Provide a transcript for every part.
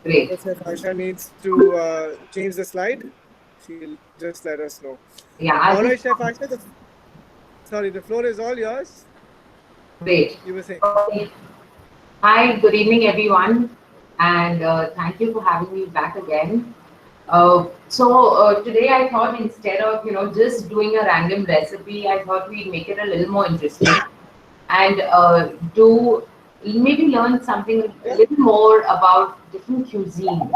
Great. If Aisha needs to change the slide, she'll just let us know. Yeah, I'll All just. right, Chef Aisha, sorry, the floor is all yours. Great. You were saying. Okay. Hi, good evening, everyone, and thank you for having me back again. Today I thought instead of just doing a random recipe, I thought we'd make it a little more interesting and do maybe learn something a Yeah. little more about different cuisine.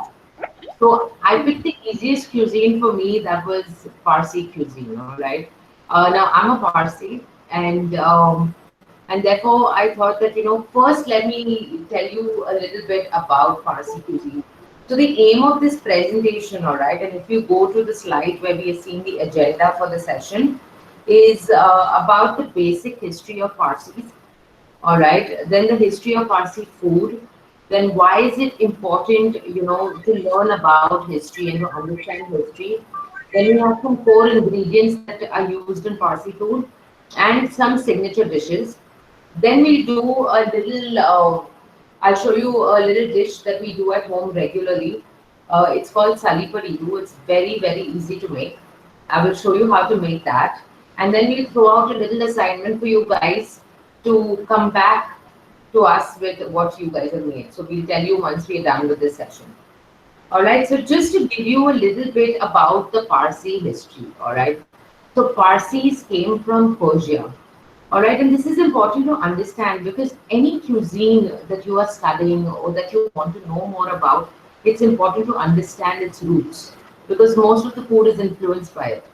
So I picked the easiest cuisine for me, that was Parsi cuisine, all right? Now I'm a Parsi, and therefore I thought that first let me tell you a little bit about Parsi cuisine. So the aim of this presentation, all right, and if you go to the slide where we are seeing the agenda for the session, is about the basic history of Parsis, all right, then the history of Parsi food, then why is it important, to learn about history and to understand history. Then we have some core ingredients that are used in Parsi food and some signature dishes. Then we do a little, I'll show you a little dish that we do at home regularly. It's called Sali Paridu. It's very, very easy to make. I will show you how to make that. And then we'll throw out a little assignment for you guys to come back to us with what you guys have made. So we'll tell you once we're done with this session. All right, so just to give you a little bit about the Parsi history, all right. So Parsis came from Persia, all right, and this is important to understand because any cuisine that you are studying or that you want to know more about, it's important to understand its roots because most of the food is influenced by it.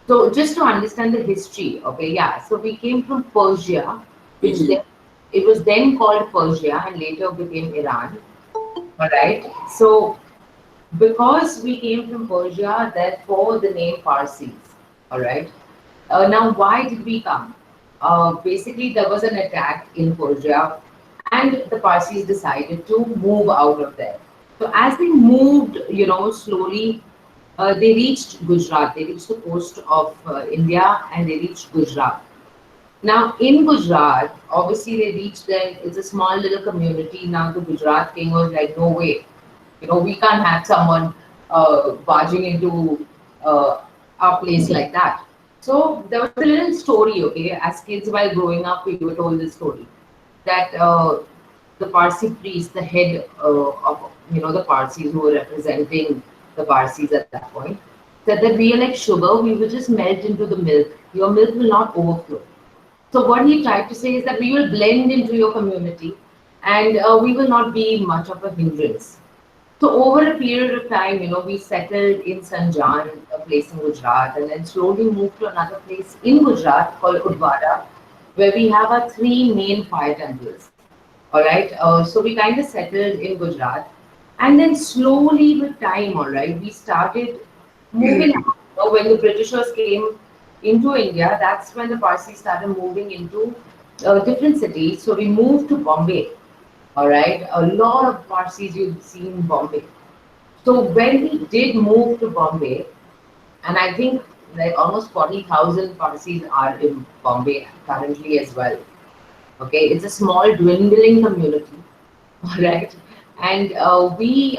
So just to understand the history, okay, yeah. So we came from Persia, which then it was then called Persia and later became Iran. All right. So because we came from Persia, therefore the name Parsis. All right. Now, why did we come? Basically, there was an attack in Persia, and the Parsis decided to move out of there. So, as they moved, slowly, they reached Gujarat. They reached the coast of India, and they reached Gujarat. Now, in Gujarat, obviously, they reached there. It's a small little community. Now, the Gujarat king was like, no way, we can't have someone barging into our place like that. So there was a little story, okay, as kids while growing up, we were told this story that the Parsi priest, the head of the Parsis who were representing the Parsis at that point, said that we are like sugar, we will just melt into the milk. Your milk will not overflow. So what he tried to say is that we will blend into your community, and we will not be much of a hindrance. So over a period of time, we settled in Sanjan, a place in Gujarat, and then slowly moved to another place in Gujarat called Udvara, where we have our three main fire temples. All right. So we kind of settled in Gujarat, and then slowly with time, all right, we started moving. When the Britishers came into India, that's when the Parsis started moving into different cities. So we moved to Bombay. All right, a lot of Parsis you'd see in Bombay. So when we did move to Bombay, and I think like almost 40,000 Parsis are in Bombay currently as well. Okay, it's a small dwindling community, all right, and we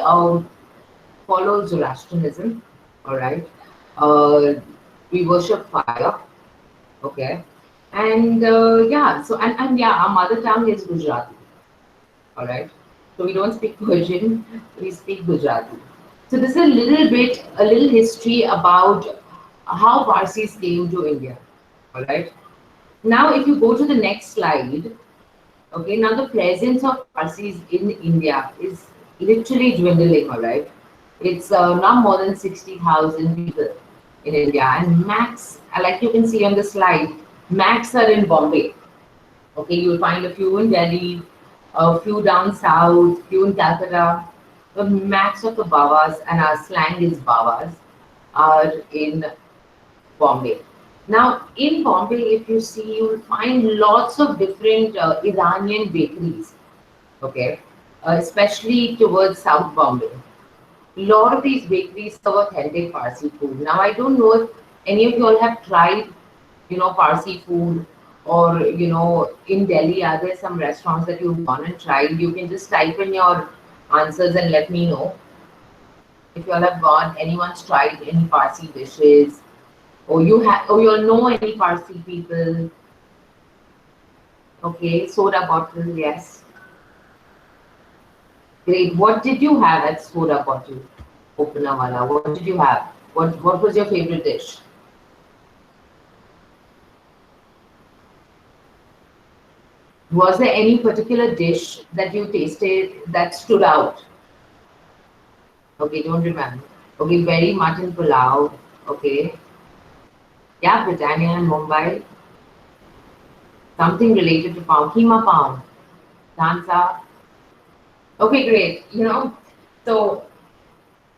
follow Zoroastrianism, all right. Uh, we worship fire, okay, and yeah, so and yeah, our mother tongue is Gujarati. All right. So we don't speak Persian, we speak Gujarati. So this is a little history about how Parsis came to India. All right. Now, if you go to the next slide, okay, now the presence of Parsis in India is literally dwindling. All right. It's not more than 60,000 people in India, and max, like you can see on the slide, max are in Bombay. Okay, you'll find a few in Delhi, a few down south, few in Calcutta. The max of the Bawas, and our slang is Bawas, are in Bombay. Now, in Bombay, if you see, you'll find lots of different Iranian bakeries, okay, especially towards South Bombay. A lot of these bakeries serve authentic Parsi food. Now, I don't know if any of you all have tried, Parsi food, or in Delhi, are there some restaurants that you've gone and tried? You can just type in your answers and let me know if you all have gone. Anyone's tried any Parsi dishes, or you have, or you all know any Parsi people. Okay, soda bottle, yes. Great. What did you have at soda bottle opener wala? What did you have? What was your favorite dish? Was there any particular dish that you tasted that stood out? Okay, don't remember. Okay, very mutton pulao. Okay. Yeah, Britannia and Mumbai. Something related to pound. Keema pound. Danza. Okay, great. So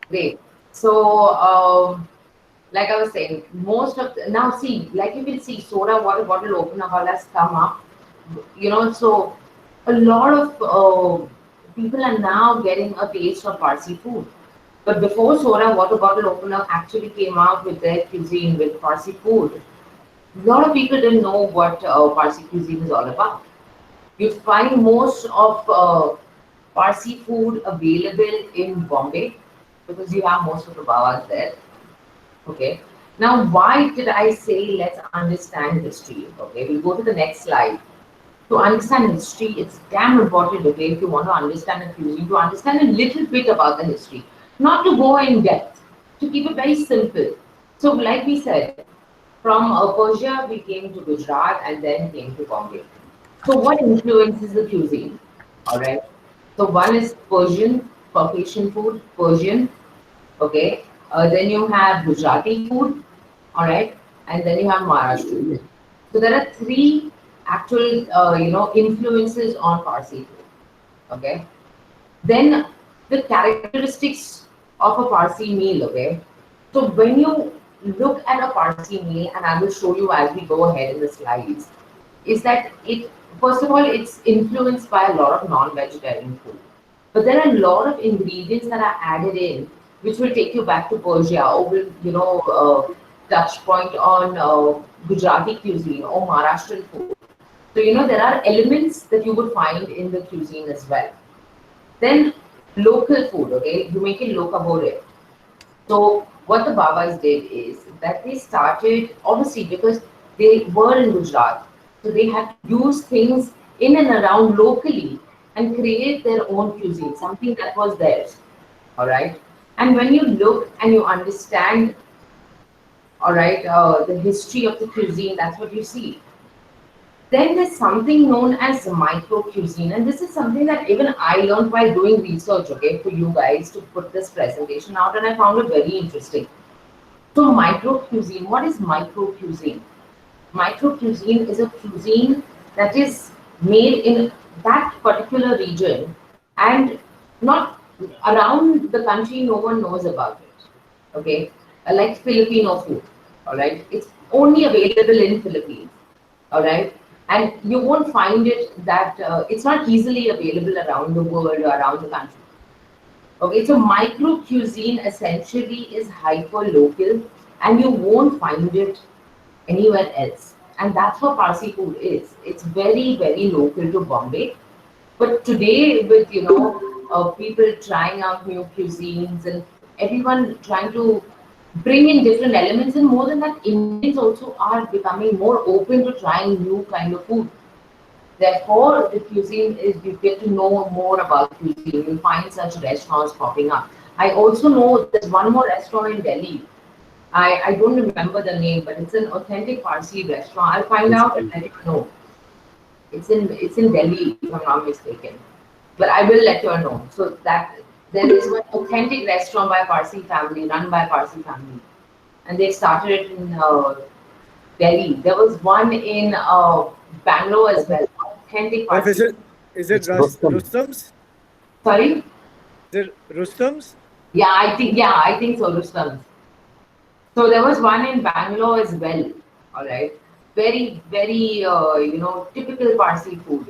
great. So like I was saying, most of now see, like you can see, soda water bottle opener has come up. So a lot of people are now getting a taste of Parsi food. But before soda water bottle opener actually came out with their cuisine with Parsi food, a lot of people didn't know what Parsi cuisine is all about. You find most of Parsi food available in Bombay because you have most of the Bawas there. Okay. Now, why did I say let's understand history? Okay, we'll go to the next slide. To understand history, it's damn important, okay, if you want to understand a cuisine, to understand a little bit about the history, not to go in depth, to keep it very simple. So, like we said, from Persia, we came to Gujarat and then came to Bombay. So, what influences the cuisine? All right. So, one is Persian, Caucasian food, Persian, okay. Then you have Gujarati food, all right, and then you have Maharashtrian. So there are three actual, influences on Parsi food. Okay. Then the characteristics of a Parsi meal. Okay. So when you look at a Parsi meal, and I will show you as we go ahead in the slides, is that it first of all it's influenced by a lot of non-vegetarian food, but there are a lot of ingredients that are added in, which will take you back to Persia, or will touch point on Gujarati cuisine or Maharashtrian food. So there are elements that you would find in the cuisine as well. Then local food, okay, you make it locavore. So what the Babas did is that they started, obviously because they were in Gujarat, so they had to use things in and around locally and create their own cuisine, something that was theirs. All right. And when you look and you understand, all right, the history of the cuisine, that's what you see. Then there's something known as micro cuisine, and this is something that even I learned while doing research, okay, for you guys to put this presentation out, and I found it very interesting. So, micro cuisine, what is micro cuisine? Micro cuisine is a cuisine that is made in that particular region and not around the country, no one knows about it. Okay, like Filipino food, all right, it's only available in Philippines, all right, and you won't find it that it's not easily available around the world or around the country. Okay, so micro cuisine essentially is hyper local and you won't find it anywhere else. And that's what Parsi food is. It's very, very local to Bombay. But today, with people trying out new cuisines and everyone trying to bring in different elements, and more than that, Indians also are becoming more open to trying new kind of food. Therefore, the cuisine is you get to know more about cuisine. You find such restaurants popping up. I also know there's one more restaurant in Delhi. I don't remember the name, but it's an authentic Parsi restaurant. I'll find out and let you know. It's in Delhi, if I'm not mistaken. But I will let you know. So that there is one authentic restaurant by a Parsi family, run by a Parsi family, and they started it in Delhi. There was one in Bangalore as well. Authentic Chef, Parsi. is it Rustam's? Sorry. Is it Rustam's? Yeah, I think so. Rustam's. So there was one in Bangalore as well. All right, very very typical Parsi food.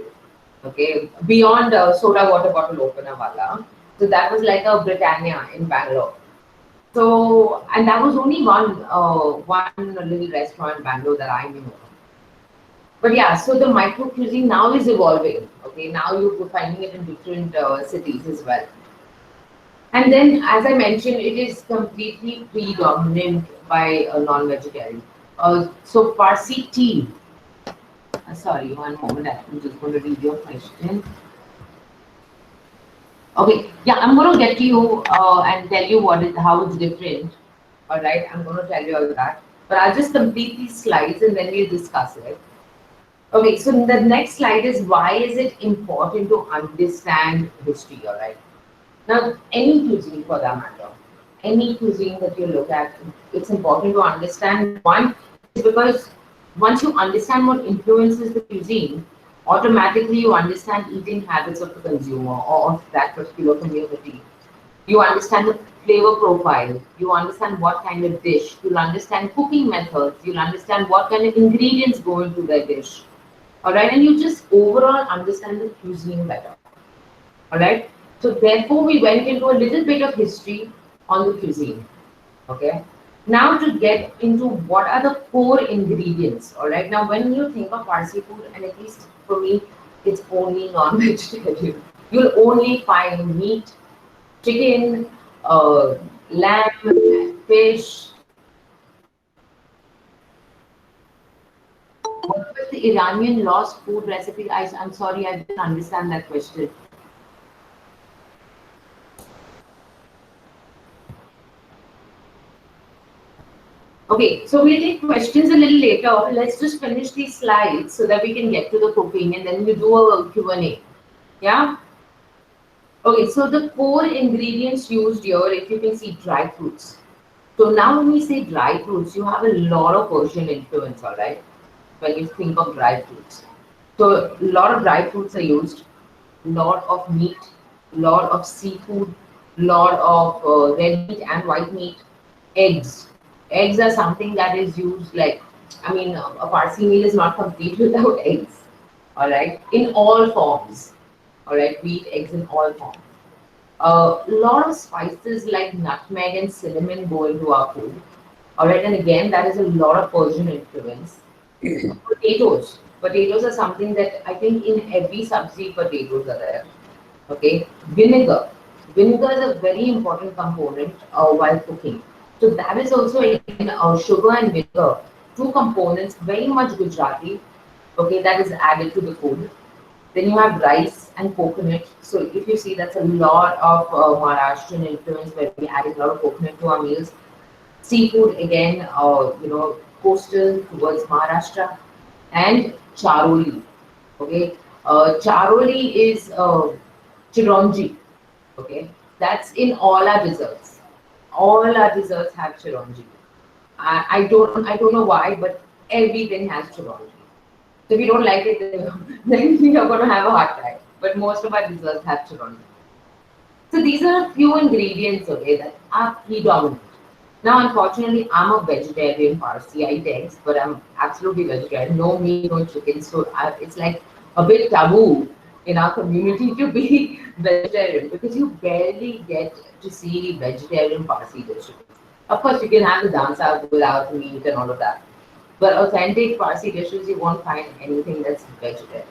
Okay, beyond soda water bottle opener wala. So that was like a Britannia in Bangalore. So and that was only one little restaurant in Bangalore that I knew. But yeah, so the micro cuisine now is evolving. Okay, now you're finding it in different cities as well. And then, as I mentioned, it is completely predominant by a non-vegetarian. So Parsi tea. Sorry, one moment. I'm just going to read your question. Okay, yeah, I'm going to get to you and tell you how it's different. All right, I'm going to tell you all that. But I'll just complete these slides and then we'll discuss it. Okay, so the next slide is why is it important to understand history, all right? Now, any cuisine for that matter, any cuisine that you look at, it's important to understand. One is because once you understand what influences the cuisine, automatically you understand eating habits of the consumer or of that particular community. You understand the flavor profile, you understand what kind of dish, you'll understand cooking methods, you'll understand what kind of ingredients go into the dish. All right, and you just overall understand the cuisine better. All right, so therefore we went into a little bit of history on the cuisine. Okay, now to get into what are the core ingredients. All right, now when you think of Parsi food, and at least for me, it's only non-vegetarian. You'll only find meat, chicken, lamb, fish. What was the Iranian lost food recipe? I'm sorry, I didn't understand that question. Okay, so we'll take questions a little later. Let's just finish these slides so that we can get to the cooking and then we do a Q&A. Yeah? Okay, so the core ingredients used here, if you can see, dry fruits. So now when we say dry fruits, you have a lot of Persian influence, all right? When you think of dry fruits. So a lot of dry fruits are used, lot of meat, lot of seafood, lot of red meat and white meat, eggs. Eggs are something that is used like, I mean, a Parsi meal is not complete without eggs, all right, in all forms, all right, we eat eggs in all forms. A lot of spices like nutmeg and cinnamon go into our food, all right, and again, that is a lot of Persian influence. Potatoes. Potatoes are something that I think in every sabzi potatoes are there. Okay. Vinegar. Vinegar is a very important component while cooking. So that is also again sugar and vinegar, two components, very much Gujarati. Okay, that is added to the food. Then you have rice and coconut. So if you see, that's a lot of Maharashtrian influence where we added a lot of coconut to our meals. Seafood again, coastal towards Maharashtra, and charoli. Okay, charoli is chironji. Okay, that's in all our desserts. All our desserts have chironji. I don't know why, but everything has chironji. So if you don't like it, then you're going to have a hard time. But most of our desserts have chironji. So these are a few ingredients, okay, that are predominant. Now, unfortunately, I'm a vegetarian Parsi. I eat eggs, but I'm absolutely vegetarian. No meat, no chicken. So it's like a bit taboo in our community to be vegetarian because you barely get to see vegetarian Parsi dishes. Of course, you can have the dansa without meat and all of that. But authentic Parsi dishes, you won't find anything that's vegetarian.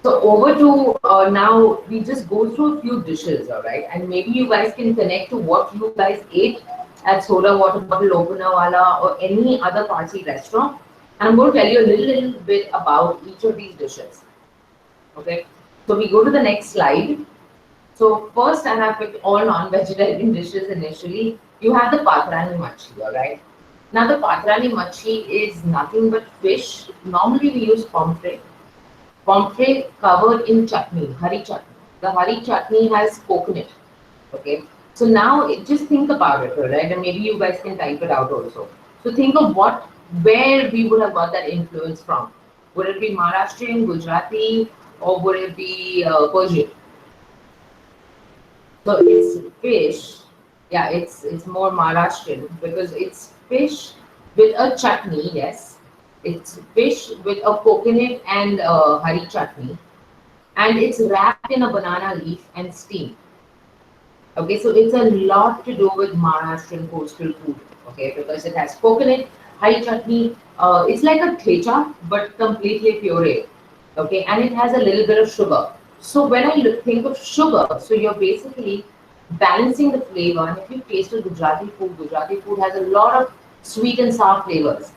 So over to now, we just go through a few dishes, all right? And maybe you guys can connect to what you guys ate at Soda Water Bottle, Lokanawala, or any other Parsi restaurant. And I'm going to tell you a little bit about each of these dishes. Okay, so we go to the next slide. So first, I have picked all non-vegetarian dishes initially. You have the Patrani Machi, all right? Now the Patrani Machi is nothing but fish. Normally we use pomfret. Pomfret covered in chutney, hari chutney. The hari chutney has coconut. Okay. So now just think about it, right? And maybe you guys can type it out also. So think of where we would have got that influence from. Would it be Maharashtrian, Gujarati, or would it be Persian? So it's fish. Yeah, it's more Maharashtrian because it's fish with a chutney. Yes, it's fish with a coconut and hari chutney, and it's wrapped in a banana leaf and steamed. Okay, so it's a lot to do with Maharashtrian coastal food. Okay, because it has coconut, hari chutney. It's like a thecha, but completely puree. Okay, and it has a little bit of sugar. So when I think of sugar, so you're basically balancing the flavor. And if you taste Gujarati food has a lot of sweet and sour flavors.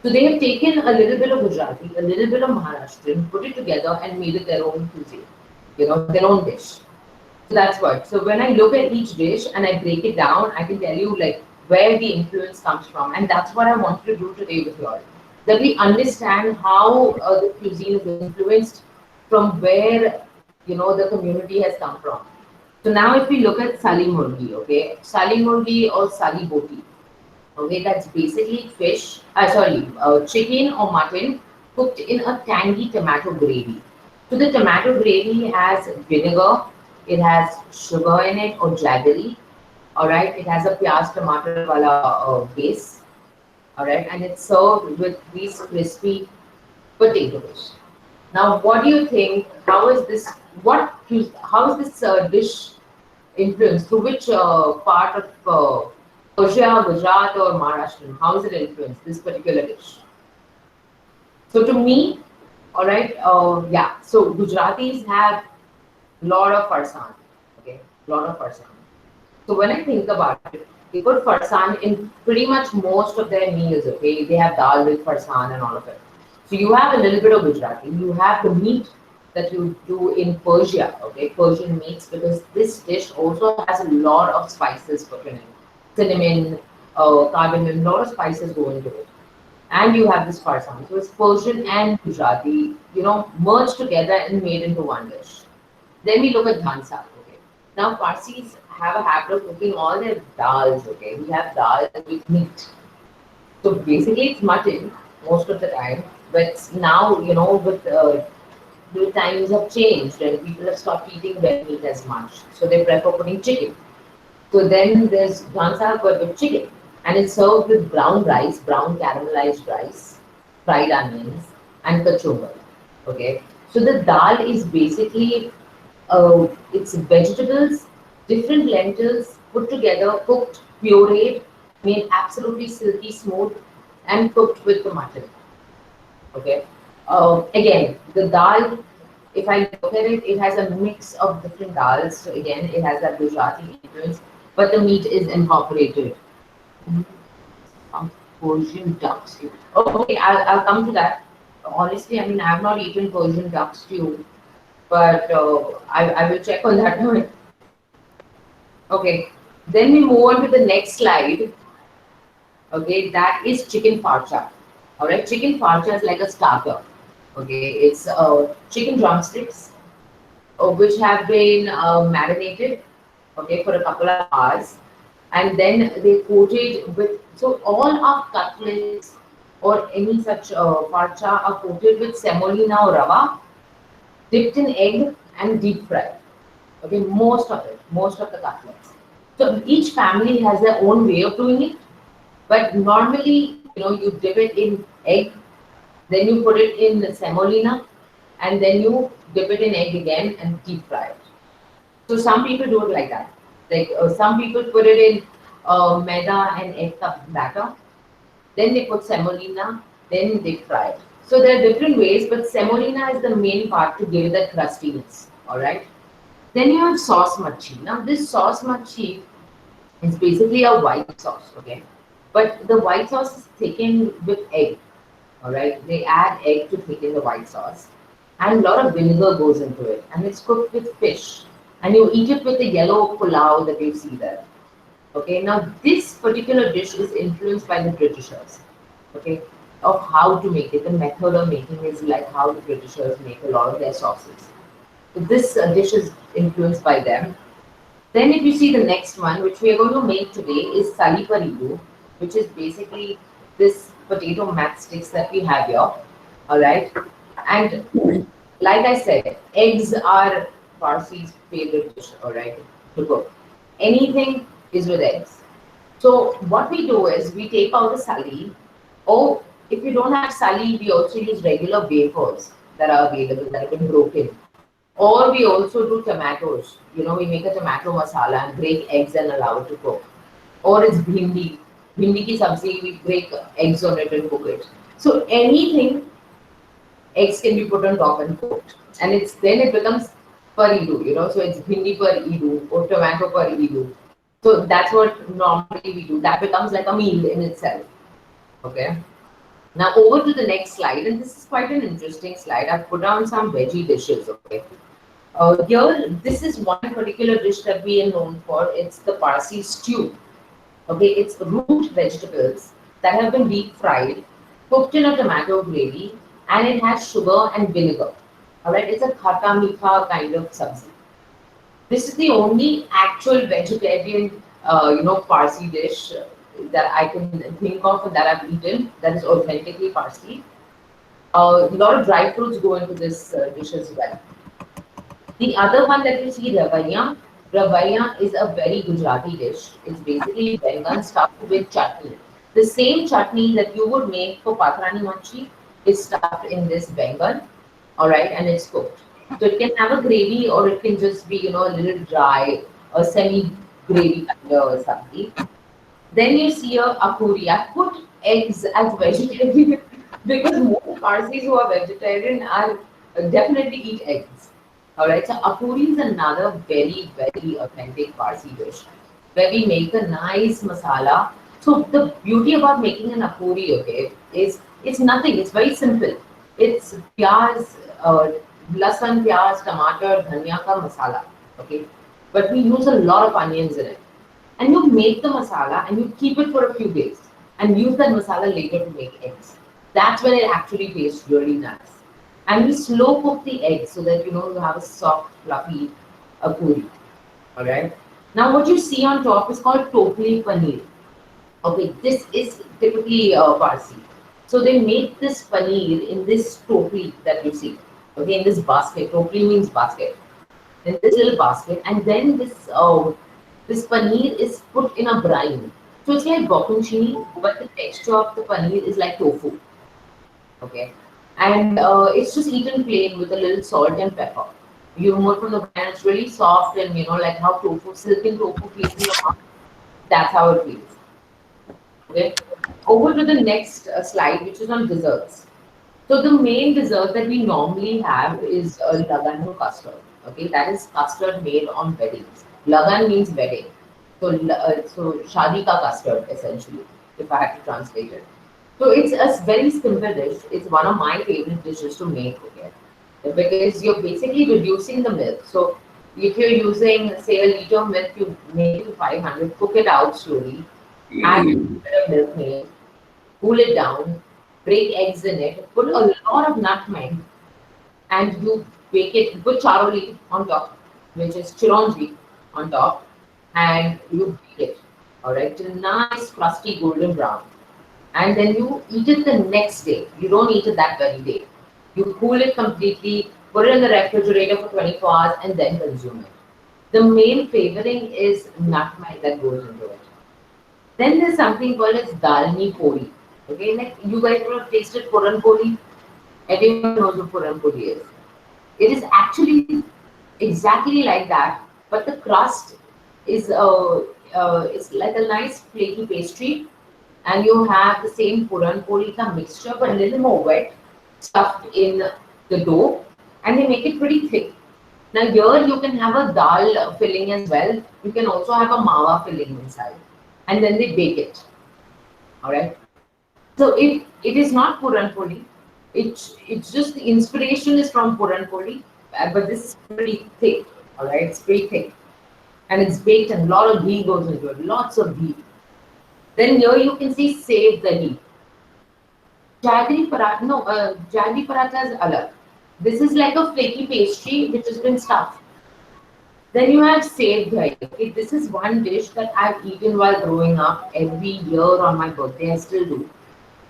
So they have taken a little bit of Gujarati, a little bit of Maharashtrian, put it together and made it their own cuisine, their own dish. So that's what. So when I look at each dish and I break it down, I can tell you like where the influence comes from, and that's what I wanted to do today with you all. That we understand how the cuisine is influenced from where the community has come from. So now, if we look at sali murgi, okay, sali murgi or sali boti, okay, that's basically fish, chicken or mutton cooked in a tangy tomato gravy. So the tomato gravy has vinegar, it has sugar in it or jaggery, all right. It has a pyaz tomato wala base, all right, and it's served with these crispy potatoes. Now, what do you think? How is this? How is this dish influenced? Through which part of Persia, Gujarat, or Maharashtra? How is it influenced? This particular dish. So to me, all right, yeah. So Gujaratis have lot of farsan. Okay, lot of farsan. So when I think about it, they put farsan in pretty much most of their meals. Okay, they have dal with farsan and all of it. So you have a little bit of Gujarati. You have the meat that you do in Persia. Okay, Persian meats, because this dish also has a lot of spices put in it, cinnamon, cardamom, lot of spices go into it. And you have this farsan. So it's Persian and Gujarati, merged together and made into one dish. Then we look at dhansa. Okay. Now Parsis have a habit of cooking all their dals. Okay, we have dal with meat. So basically, it's mutton most of the time. But now, the times have changed and people have stopped eating red meat as much. So they prefer putting chicken. So then there's dhansa but with chicken, and it's served with brown rice, brown caramelized rice, fried onions, and kachumber. Okay, so the dal is basically it's vegetables, different lentils put together, cooked, pureed, made absolutely silky smooth, and cooked with the mutton. Okay. Again, the dal, if I look at it, it has a mix of different dals. So again, it has that Gujarati influence, but the meat is incorporated. Persian duck stew. Oh, okay, I'll come to that. Honestly, I mean, I have not eaten Persian duck stew, but I will check on that one. Okay, then we move on to the next slide. Okay, that is chicken farcha. All right, chicken farcha is like a starter. Okay, it's chicken drumsticks which have been marinated, okay, for a couple of hours, and then they coated with. So all our cutlets or any such farcha are coated with semolina or rava, dipped in egg and deep fried. Okay, most of the cutlets. So each family has their own way of doing it, but normally, you dip it in egg, then you put it in the semolina, and then you dip it in egg again and deep fry it. So some people do it like that. Like some people put it in maida and egg cup batter, then they put semolina, then they fry it. So there are different ways, but semolina is the main part to give it that crustiness. All right. Then you have sauce machi. Now this sauce machi is basically a white sauce. Okay, but the white sauce is thickened with egg. All right, they add egg to thicken the white sauce, and a lot of vinegar goes into it, and it's cooked with fish, and you eat it with the yellow pulao that you see there. Okay, now this particular dish is influenced by the Britishers. Okay, of how to make it. The method of making is like how the Britishers make a lot of their sauces. So this dish is influenced by them. Then if you see the next one, which we are going to make today, is sali paridu, which is basically this potato matchsticks that we have here. All right, and like I said, eggs are Parsi's favorite dish. All right, to cook. Anything is with eggs. So what we do is we take out the sali, or if you don't have sali, we also use regular wafers that are available that have been broken. Or we also do tomatoes. We make a tomato masala and break eggs and allow it to cook. Or it's bhindi. Bhindi ki sabzi, we break eggs on it and cook it. So anything, eggs can be put on top and cooked. And it becomes per edu, so it's bhindi per edu or tomato per edu. So that's what normally we do. That becomes like a meal in itself. Okay. Now over to the next slide, and this is quite an interesting slide. I've put down some veggie dishes. Okay. Here, this is one particular dish that we are known for. It's the Parsi stew. Okay, it's root vegetables that have been deep fried, cooked in a tomato gravy, and it has sugar and vinegar. All right, it's a khata meetha kind of sabzi. This is the only actual vegetarian, Parsi dish that I can think of and that I've eaten that is authentically Parsi. A lot of dry fruits go into this dish as well. The other one that you see, ravaiya. Ravaiya is a very Gujarati dish. It's basically bengan stuffed with chutney. The same chutney that you would make for patrani machi is stuffed in this bengan, all right, and it's cooked. So it can have a gravy or it can just be, a little dry, a semi-gravy kind of something. Then you see a akuri. I put eggs as vegetarian because most Parsis who are vegetarian are definitely eat eggs. All right, so akuri is another very, very authentic Parsi dish where we make a nice masala. So the beauty about making an akuri, okay, is it's nothing. It's very simple. It's pyaz, lasan, pyaz, tomato, dhania ka masala. Okay, but we use a lot of onions in it, and you make the masala and you keep it for a few days and use that masala later to make eggs. That's when it actually tastes really nice. And we slow cook the eggs so that you have a soft, fluffy puri. All right. Now what you see on top is called topli paneer. Okay, this is typically Parsi. So they make this paneer in this topli that you see. Okay, in this basket. Topli means basket. In this little basket, and then this paneer is put in a brine. So it's like bokunchini, but the texture of the paneer is like tofu. Okay, and it's just eaten plain with a little salt and pepper. You remove from the brine, it's really soft, and like how tofu, silken tofu feels in your mouth. That's how it feels. Okay, over to the next slide, which is on desserts. So the main dessert that we normally have is lagan custard. Okay, that is custard made on weddings. Lagan means wedding. So, so shadi ka custard essentially, if I have to translate it. So it's a very simple dish. It's one of my favorite dishes to make. Okay, because you're basically reducing the milk. So if you're using say a liter of milk, you make it to 500. Cook it out slowly. Add a bit of milk maid, cool it down, break eggs in it, put a lot of nutmeg, and you bake it, put charoli on top, which is chironji on top, and you bake it, all right, till nice crusty golden brown. And then you eat it the next day. You don't eat it that very day. You cool it completely, put it in the refrigerator for 24 hours, and then consume it. The main flavoring is nutmeg that goes into it. Then there's something called as dalni pori. Okay, like you guys would have tasted puran poli. Everyone knows what puran poli is. It is actually exactly like that, but the crust is it's like a nice flaky pastry, and you have the same puran poli ka mixture, but a little more wet, stuffed in the dough, and they make it pretty thick. Now here you can have a dal filling as well. You can also have a mawa filling inside, and then they bake it. All right. So it is not Puran Poli. It's just the inspiration is from Puran Poli, but this is pretty thick. All right, it's pretty thick, and it's baked, and a lot of ghee goes into it. Lots of ghee. Then here you can see save the ghee. Jaggery paratha, no, jaggery paratha is alag. This is like a flaky pastry which has been stuffed. Then you have saved dahi. Okay, this is one dish that I've eaten while growing up every year on my birthday. I still do.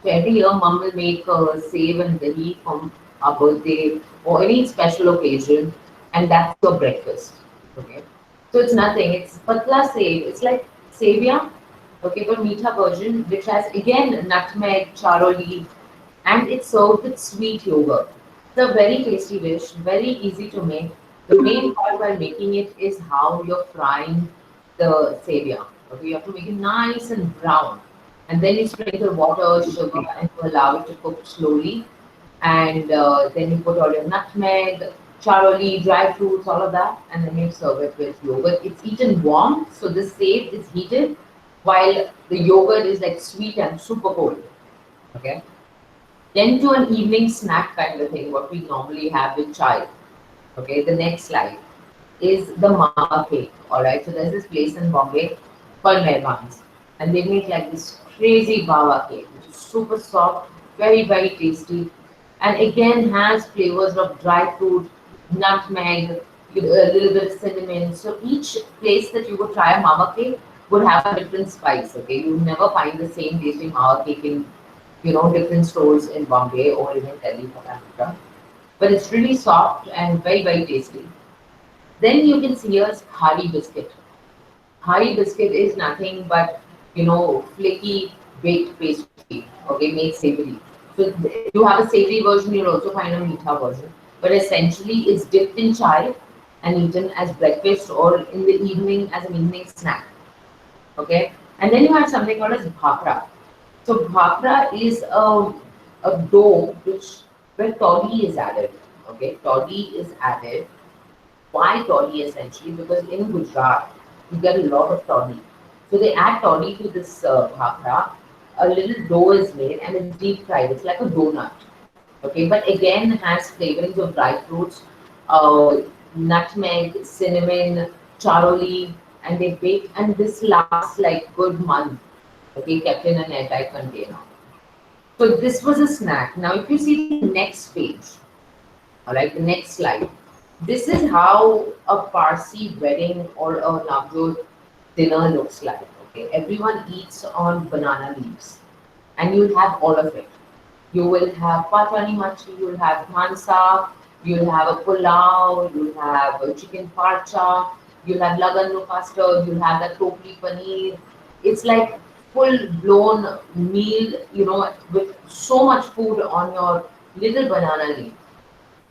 So every year, mom will make save and dahi from our birthday or any special occasion, and that's your breakfast. Okay, so it's nothing. It's patla save. It's like sevia, okay, but meetha version, which has again nutmeg, charoli, and it's served with sweet yogurt. It's a very tasty dish, very easy to make. The main part while making it is how you're frying the sevia. Okay, you have to make it nice and brown, and then you sprinkle water, sugar, and you allow it to cook slowly. And then you put all your nutmeg, charoli, dry fruits, all of that, and then you serve it with yogurt. It's eaten warm, so the save is heated, while the yogurt is like sweet and super cold. Okay. Then to an evening snack kind of thing, what we normally have with chai. Okay, the next slide is the mawa cake. All right, so there's this place in Bombay called Mehbans, and they make like this crazy mawa cake, which is super soft, very tasty, and again has flavors of dry fruit, nutmeg, with a little bit of cinnamon. So each place that you would try a mawa cake would have a different spice. Okay, you never find the same tasting mawa cake in different stores in Bombay or even Delhi, for Africa. But it's really soft and very tasty. Then you can see a Hari biscuit. Hari biscuit is nothing but flaky baked pastry. Okay, made savory. So you have a savory version. You'll also find a meetha version. But essentially, it's dipped in chai and eaten as breakfast or in the evening as an evening snack. Okay, and then you have something called as bhakra. So bhakra is a dough where toddy is added. Okay, toddy is added. Why toddy essentially? Because in Gujarat you get a lot of toddy. So they add toddy to this bhakra. A little dough is made and it's deep fried. It's like a donut. Okay, but again has flavorings of dry fruits, uh, nutmeg, cinnamon, charoli, and they bake. And this lasts like good month. Okay, kept in an airtight container. So this was a snack. Now, if you see the next page, all right, the next slide. This is how a Parsi wedding or a Navjot dinner looks like. Okay, everyone eats on banana leaves, and you'll have all of it. You will have patani machi, you'll have mansa, you'll have a pulao, you'll have a chicken parcha, you'll have lagannu custard, you'll have that topli paneer. It's like full blown meal, with so much food on your little banana leaf.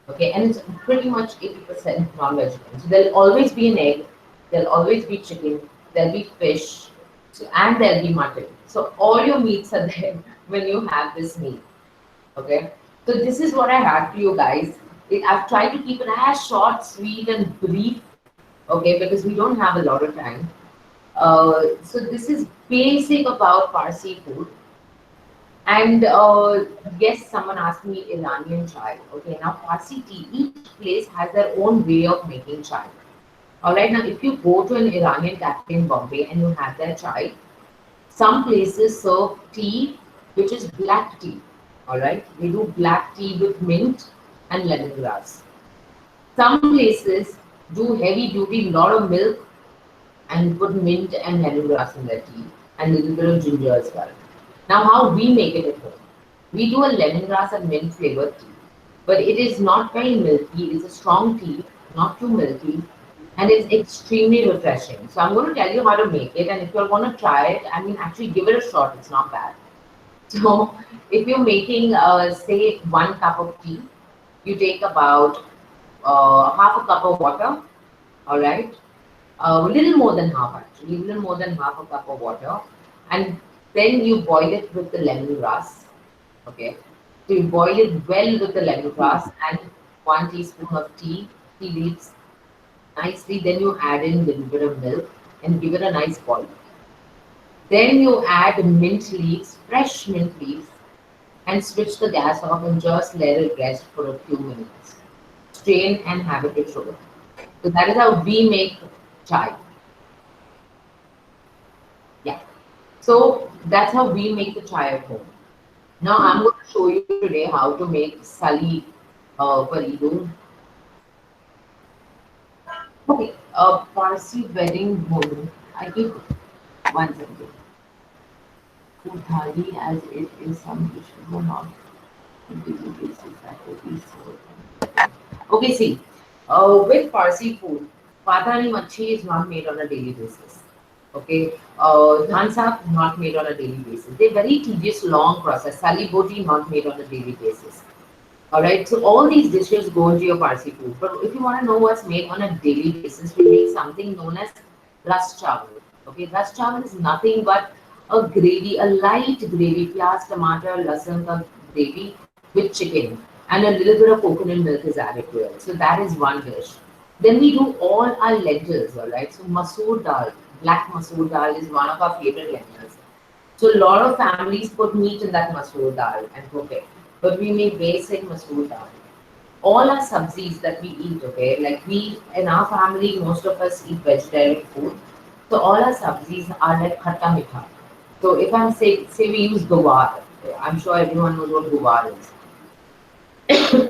Okay, and it's pretty much 80% non-vegetarian. So there'll always be an egg, there'll always be chicken, there'll be fish, so, and there'll be mutton. So all your meats are there when you have this meal. Okay, so this is what I had for you guys. I've tried to keep it as short, sweet, and brief. Okay, because we don't have a lot of time. So this is basic about Parsi food. And yes, someone asked me Iranian chai. Okay, now Parsi tea, each place has their own way of making chai. All right, now if you go to an Iranian cafe in Bombay and you have their chai, some places serve tea which is black tea. All right, they do black tea with mint and lemongrass. Some places do heavy duty, lot of milk and put mint and lemongrass in their tea and a little bit of ginger as well. Now, how we make it at home? We do a lemongrass and mint flavored tea, but it is not very milky. It's a strong tea, not too milky, and it's extremely refreshing. So I'm going to tell you how to make it, and if you're going to try it, I mean, actually give it a shot. It's not bad. So if you're making, say, 1 cup of tea, you take about half a cup of water. All right, a little more than half actually, a little more than half a cup of water, and then you boil it with the lemongrass. Okay, so you boil it well with the lemongrass and 1 teaspoon of tea leaves nicely. Then you add in a little bit of milk and give it a nice boil. Then you add mint leaves, fresh mint leaves, and switch the gas off and just let it rest for a few minutes. Strain and have it with sugar. So that is how we make chai. Yeah. So that's how we make the chai at home. Now I'm going to show you today how to make sali paridu. Okay, Parsi wedding woman. I give 1 second. Food thali as it is some dishes were not on daily basis that would be served. Okay, see, with Parsi food, patani machi is not made on a daily basis. Okay, dhan saag not made on a daily basis. They're very tedious, long process. Sali boti not made on a daily basis. All right, so all these dishes go into your Parsi food. But if you want to know what's made on a daily basis, we make something known as ras chawal. Okay, ras chawal is nothing but a gravy, a light gravy, pyaz, tomato, lasan ka gravy with chicken. and a little bit of coconut milk is added to it. So that is one dish. Then we do all our lentils, all right? So masoor dal, black masoor dal is one of our favorite lentils. So a lot of families put meat in that masoor dal and cook it, but we make basic masoor dal. All our sabzis that we eat, okay, like we in our family, most of us eat vegetarian food. So all our sabzis are like khatta mitha. So if I'm say we use guvar, I'm sure everyone knows what guvar is.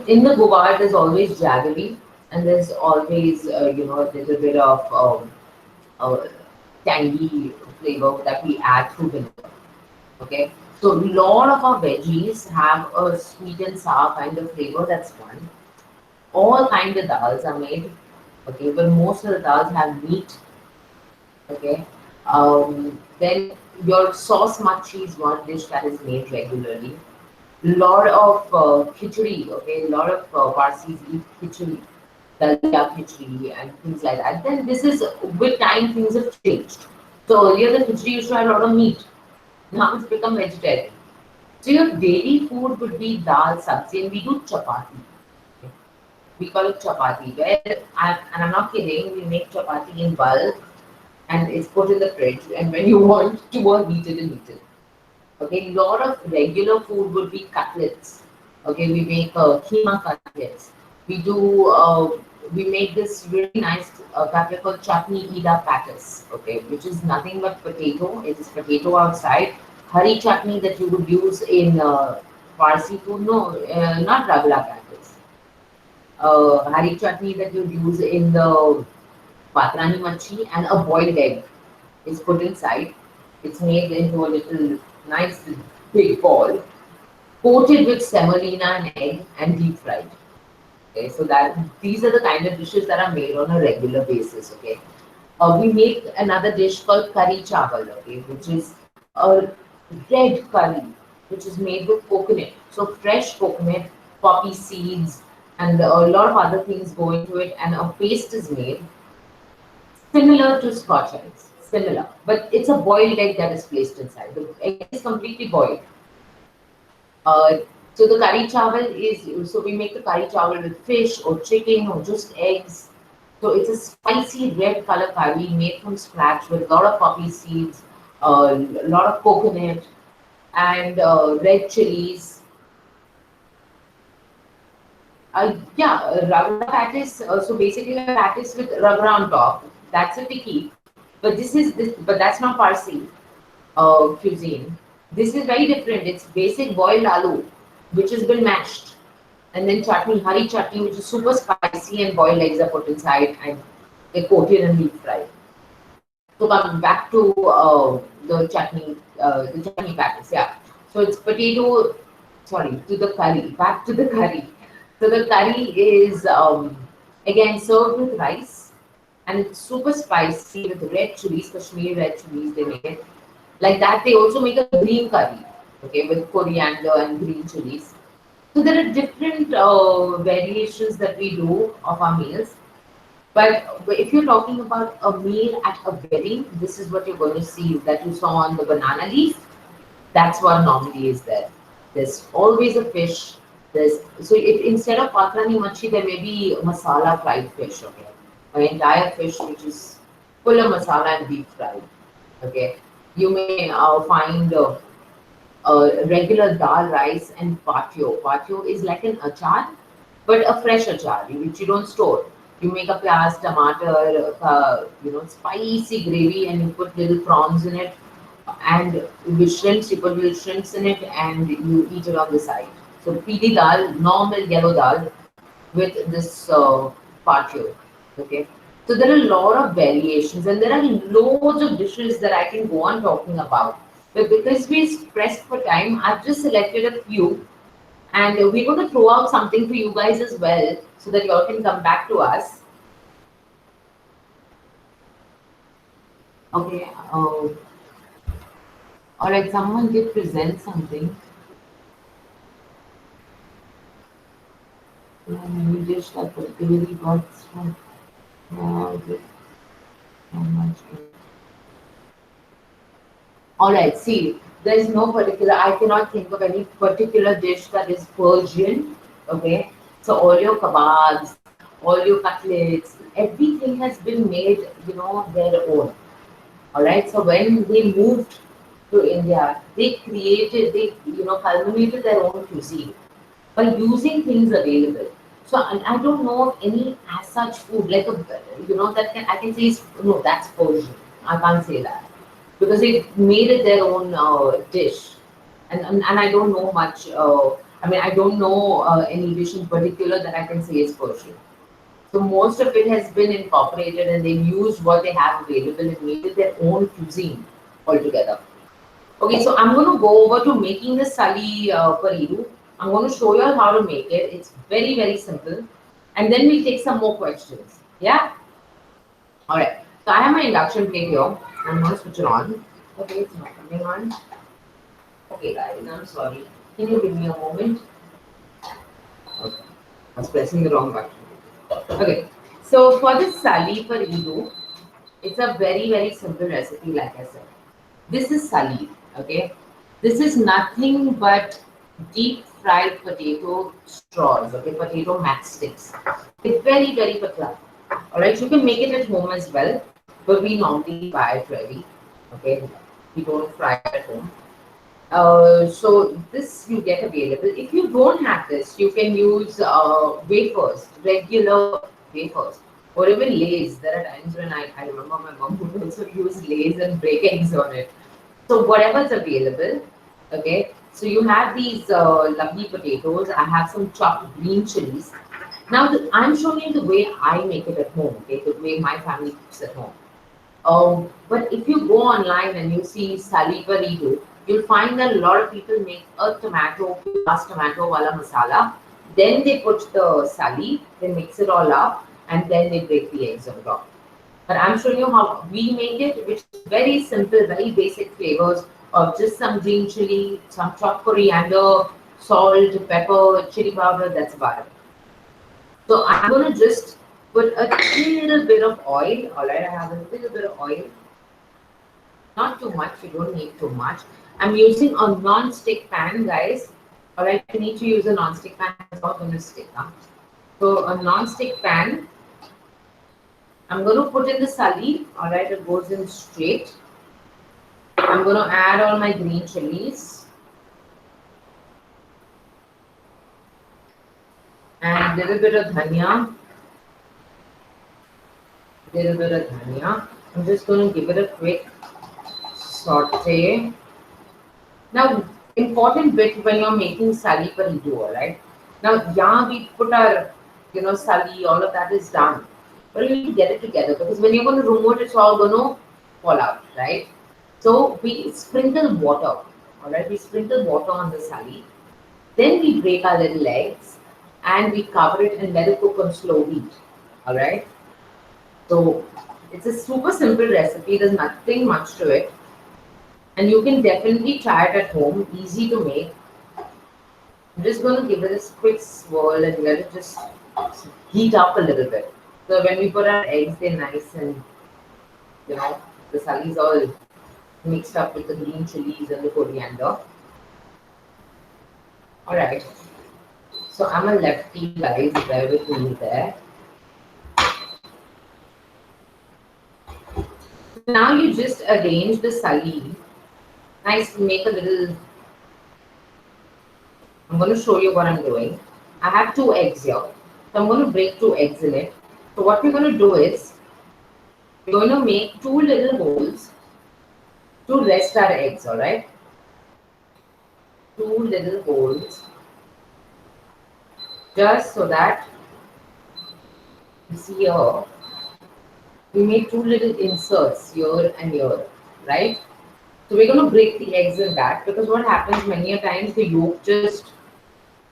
In the guvar, there's always jaggery, and there's always a little bit of uh, tangy flavor that we add through vinegar. Okay, so a lot of our veggies have a sweet and sour kind of flavor. That's one. All kind of dals are made. Okay, but most of the dals have meat. Okay, then your sauce machi is one dish that is made regularly. Lot of khichdi, okay, a lot of Parsis eat khichdi, dalia khichdi and things like that. Then this is, with time things have changed. So earlier the khichdi used to have a lot of meat. Now it's become vegetarian. So your daily food would be dal, sabzi, and we do chapati. Okay. We call it chapati, and I'm not kidding, we make chapati in bulk and it's put in the fridge, and when you want to eat it and eat it. Okay, lot of regular food would be cutlets. Okay, we make keema cutlets. We do we make this really nice cutlet called chutney ida pattis. Okay, which is nothing but potato. It is potato outside. Hari chutney that you would use in Parsi food. No, not ragla pattis. Hari chutney that you use in the patrani machi, and a boiled egg is put inside. It's made into a little nice big ball, coated with semolina and egg and deep fried. Okay, so that these are the kind of dishes that are made on a regular basis. Okay, we make another dish called curry chawal. Okay, which is a red curry, which is made with coconut. So fresh coconut, poppy seeds, and a lot of other things go into it, and a paste is made similar to Scotch eggs, similar, but it's a boiled egg that is placed inside. The egg is completely boiled. Uh, so the curry chawal is, so we make the curry chawal with fish or chicken or just eggs. So it's a spicy red color curry made from scratch with a lot of poppy seeds, a lot of coconut, and red chilies. Ragda patties. So basically, a patties with ragda on top. That's a tikki. But but that's not Parsi cuisine. This is very different. It's basic boiled aloo, which has been mashed, and then chutney, hari chutney, which is super spicy, and boiled eggs are put inside, and they're coated and deep fried. So coming back to the chutney patties, yeah. So it's potato, sorry, to the curry. Back to the curry. So the curry is again served with rice, and it's super spicy with red chilies, Kashmiri red chilies. They make it like that. They also make a green curry, okay, with coriander and green chilies. So there are different variations that we do of our meals. But if you're talking about a meal at a wedding, this is what you're going to see that you saw on the banana leaf. That's what normally is there. There's always a fish. There's so if instead of patrani machi, there may be masala fried fish. Okay, an entire fish which is full of masala and deep fried. Okay, you may find regular dal rice and patio. Patio is like an achar, but a fresh achar which you don't store. You make a pyaz, tomato, spicy gravy, and you put little prawns in it, and with shrimps, you put little shrimps in it, and you eat it on the side. So peeli dal, normal yellow dal, with this patio. Okay. So there are a lot of variations, and there are loads of dishes that I can go on talking about. But because we're pressed for time, I've just selected a few, and we're going to throw out something for you guys as well, so that you all can come back to us. Okay. All right. Someone did present something. Any dish that particularly got strong. So much. All right, see, there is no particular, I cannot think of any particular dish that is Persian. Okay, so all your kebabs, all your cutlets, everything has been made, their own. All right. So when they moved to India, they culminated their own cuisine by using things available. So I don't know of any as such food like that I can say no, that's Persian. I can't say that because they made it their own dish, and I don't know much. I mean, I don't know any dish in particular that I can say is Persian. So most of it has been incorporated, and they've used what they have available and made it their own cuisine altogether. Okay, so I'm going to go over to making the sali paridu. I'm going to show you all how to make it. It's very, very simple. And then we'll take some more questions. Yeah? Alright. So I have my induction plate here. I'm going to switch it on. Okay, it's not coming on. Okay, guys, I'm sorry. Can you give me a moment? Okay. I was pressing the wrong button. Okay. So for this sali paridu, it's a very, very simple recipe, like I said. This is sali, okay? This is nothing but deep fried potato straws, okay? Potato matchsticks. It's very, very patla. Alright, you can make it at home as well, but we normally buy it ready, okay? We don't fry it at home. So this you get available. If you don't have this, you can use wafers, regular wafers, or even Lays. There are times when I remember my mom would also use Lays and break eggs on it. So whatever is available, okay. So you have these lovely potatoes. I have some chopped green chilies. Now I'm showing you the way I make it at home, okay, the way my family cooks at home. But if you go online and you see Sali Paridu, you'll find that a lot of people make a tomato wala masala. Then they put the sali, they mix it all up, and then they break the eggs on top. But I'm showing you how we make it, which is very simple, very basic flavors of just some green chili, some chopped coriander, salt, pepper, chili powder. That's about it. So I'm going to just put a little bit of oil. All right, I have a little bit of oil, not too much. You don't need too much. I'm using a non-stick pan, guys. All right, you need to use a non-stick pan. It's not going to stick. Huh? So a non-stick pan. I'm going to put in the sali. All right, it goes in straight. I'm going to add all my green chilies and a little bit of dhania. Little bit of dhania. I'm just going to give it a quick saute. Now, important bit when you're making sali paridu, right? Now, yeah, we put our, sali, all of that is done. But you need to get it together because when you're going to remove it, it's all going to fall out, right? So we sprinkle water, all right? We sprinkle water on the sali. Then we break our little eggs and we cover it and let it cook on slow heat, all right? So it's a super simple recipe. There's nothing much to it. And you can definitely try it at home, easy to make. I'm just going to give it a quick swirl and let it just heat up a little bit. So when we put our eggs, they're nice and, the sali's all mixed up with the green chilies and the coriander. Alright, so I'm a lefty, guys, bear with me there. Now you just arrange the sali. Nice, make a little. I'm going to show you what I'm doing. I have 2 eggs here. So I'm going to break 2 eggs in it. So what we're going to do is, we're going to make 2 little holes to rest our eggs, alright? 2 little holes. Just so that, you see here, we make 2 little inserts here and here, right? So we're going to break the eggs in that because what happens many a times the yolk just,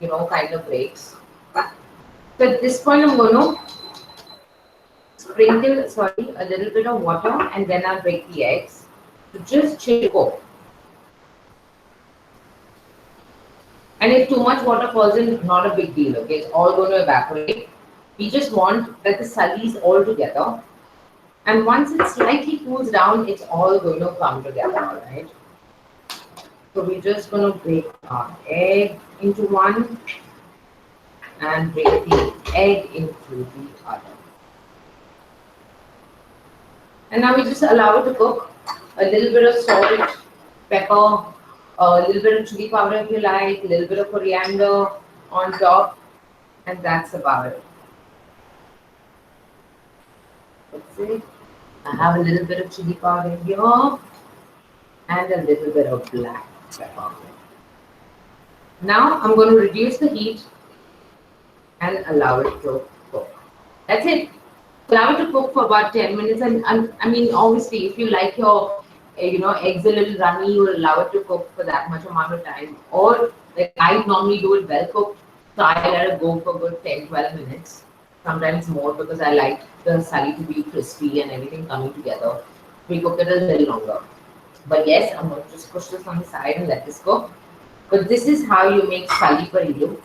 kind of breaks. So at this point I'm going to sprinkle, a little bit of water and then I'll break the eggs to just chill cook. And if too much water falls in, not a big deal, okay? It's all going to evaporate. We just want that the sali is all together. And once it slightly cools down, it's all going to come together, alright? So we're just going to break our egg into one. and break the egg into the other. And now we just allow it to cook. A little bit of salt, pepper, a little bit of chili powder if you like, a little bit of coriander on top, and that's about it. Let's see. I have a little bit of chili powder here and a little bit of black pepper. Now I'm going to reduce the heat and allow it to cook. That's it. Allow it to cook for about 10 minutes. And I mean, obviously, if you like your eggs a little runny, you will allow it to cook for that much amount of time. Or like I normally do it well cooked, so I let it go for good 10-12 minutes. Sometimes more because I like the sali to be crispy and everything coming together. We cook it a little longer. But yes, I'm going to just push this on the side and let this cook. But this is how you make sali parillu.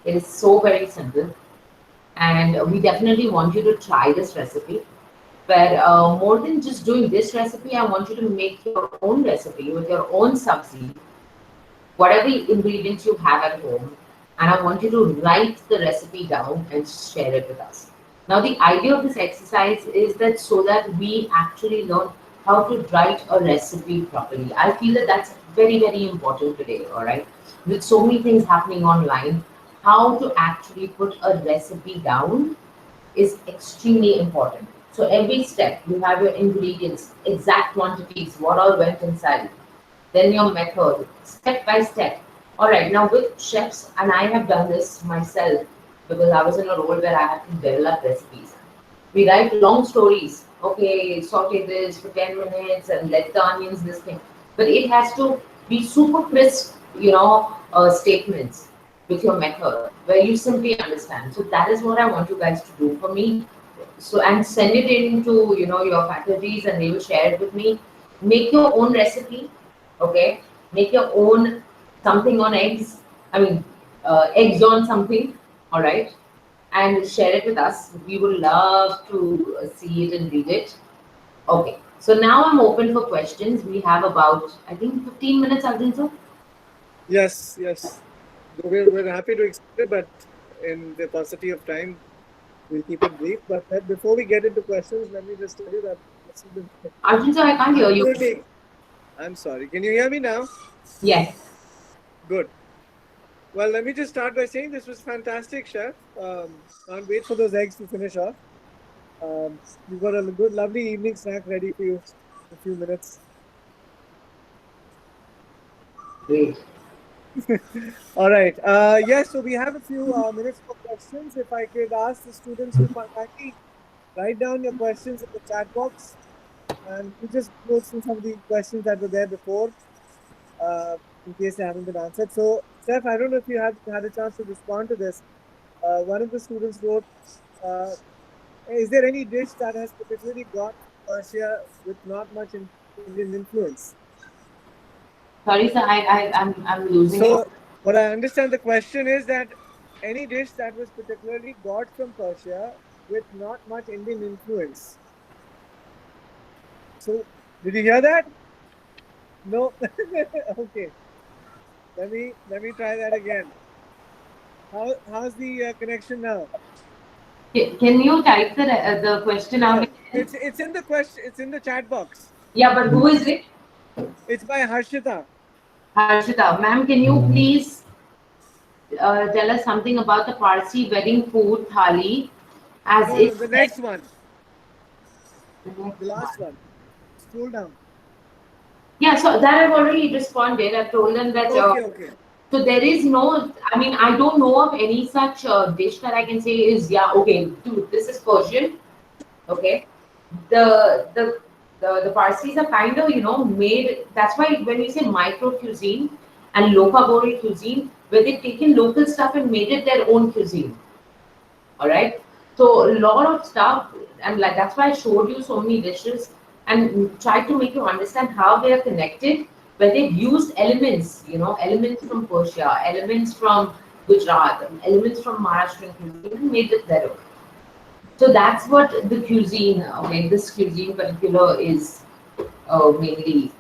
It is so very simple. And we definitely want you to try this recipe. But more than just doing this recipe, I want you to make your own recipe with your own sabzi, whatever ingredients you have at home, and I want you to write the recipe down and share it with us. Now, the idea of this exercise is that so that we actually learn how to write a recipe properly. I feel that that's very, very important today, all right? With so many things happening online, how to actually put a recipe down is extremely important. So every step, you have your ingredients, exact quantities, what all went inside, then your method, step by step. All right, now with chefs, and I have done this myself because I was in a role where I had to develop recipes. We write long stories. Okay, saute this for 10 minutes and let the onions, this thing. But it has to be super crisp, statements with your method where you simply understand. So that is what I want you guys to do for me. So and send it into your faculties and they will share it with me. Make your own recipe, okay? Make your own something on eggs. I mean, eggs on something. All right, and share it with us. We would love to see it and read it. Okay, so now I'm open for questions. We have about I think 15 minutes. I think so. Yes, yes. We're happy to explain it, but in the paucity of time, we'll keep it brief. But before we get into questions, let me just tell you that this has been Arjun sir, I can't hear you. absolutely. I'm sorry. Can you hear me now? Yes. Good. Well, let me just start by saying this was fantastic, chef. Can't wait for those eggs to finish off. You've got a good, lovely evening snack ready for you in a few minutes. Great. All right. Yes, so we have a few minutes for questions. If I could ask the students to kindly write down your questions in the chat box, and we just go through some of the questions that were there before, in case they haven't been answered. So, Steph, I don't know if you have had a chance to respond to this. One of the students wrote, is there any dish that has particularly got Persia with not much Indian influence? Sorry, sir. I'm losing. So, what I understand the question is that any dish that was particularly got from Persia with not much Indian influence. So, did you hear that? No. Okay. Let me try that again. How's the connection now? Can you type the question out? It's in the question. It's in the chat box. Yeah, but who is it? It's by Harshita. Harshita, ma'am, can you please tell us something about the Parsi wedding food thali? As No, the next one. The last one. Scroll down. Yeah, so that I've already responded. I've told them that. Okay. So there is no. I mean, I don't know of any such dish that I can say is okay, dude. This is Persian. Okay, the Parsis are kind of made. That's why when we say micro cuisine and locavore cuisine, where they've taken local stuff and made it their own cuisine. All right. So a lot of stuff, and like that's why I showed you so many dishes and tried to make you understand how they are connected. Where they've used elements, elements from Persia, elements from Gujarat, elements from Maharashtrian cuisine, and made it their own. So that's what the cuisine, this cuisine particular is mainly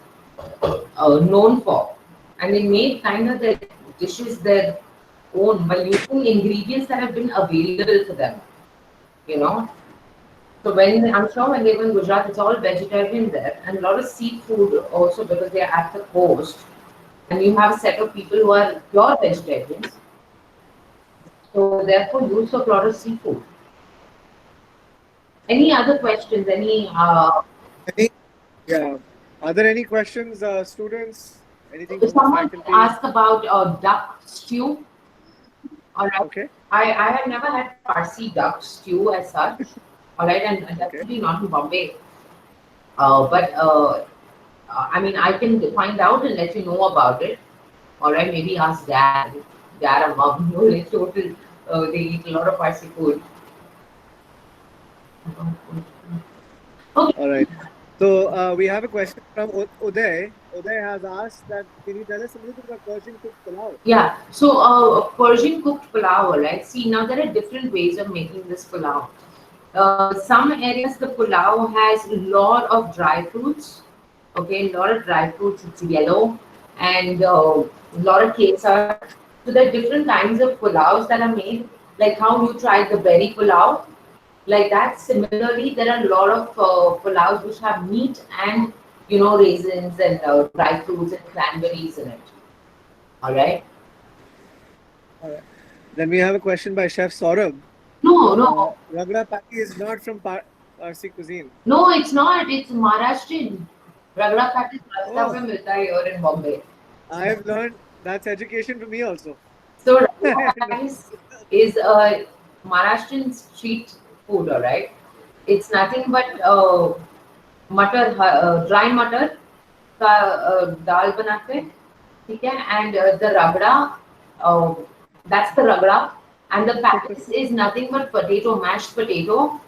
known for. And they made kind of the dishes that own by using ingredients that have been available to them. You know, so when I'm sure when they were in Gujarat, it's all vegetarian there, and a lot of seafood also because they are at the coast, and you have a set of people who are pure vegetarians. So therefore, use of a lot of seafood. Any other questions? Any? Any, yeah. Are there any questions, students? Anything from the Someone faculty? asked about duck stew. All right. Okay. I have never had Parsi duck stew as such. All right, and Okay. definitely not in Bombay. But I mean, I can find out and let you know about it. All right, maybe ask dad, dad or mom. You know, like total, they eat a lot of Parsi food. Okay. All right. So we have a question from Uday. Uday has asked that can you tell us a little bit about Persian cooked pulao? Yeah. So Persian cooked pulao, right? See, now there are different ways of making this pulao. Some areas the pulao has a lot of dry fruits. Okay, a lot of dry fruits. It's yellow and a lot of kesar. So there are different kinds of pulaos that are made. Like how you tried the berry pulao. Like that. Similarly, there are a lot of pulaos which have meat and raisins and dry fruits and cranberries in it. All right. All right. Then we have a question by Chef Saurabh. No, no, Ragda patty is not from Parsi cuisine. no. It's not. It's Maharashtrian. Ragda patty is Oh, Rasta mein milta hai here in Bombay. I've learned that's education for me also. So I Ragda didn't know. patty is a Maharashtrian street food. All right. It's nothing but मटर dry मटर का दाल बनाते हैं ठीक है and the ragda that's the ragda and the patties is nothing but potato mashed potato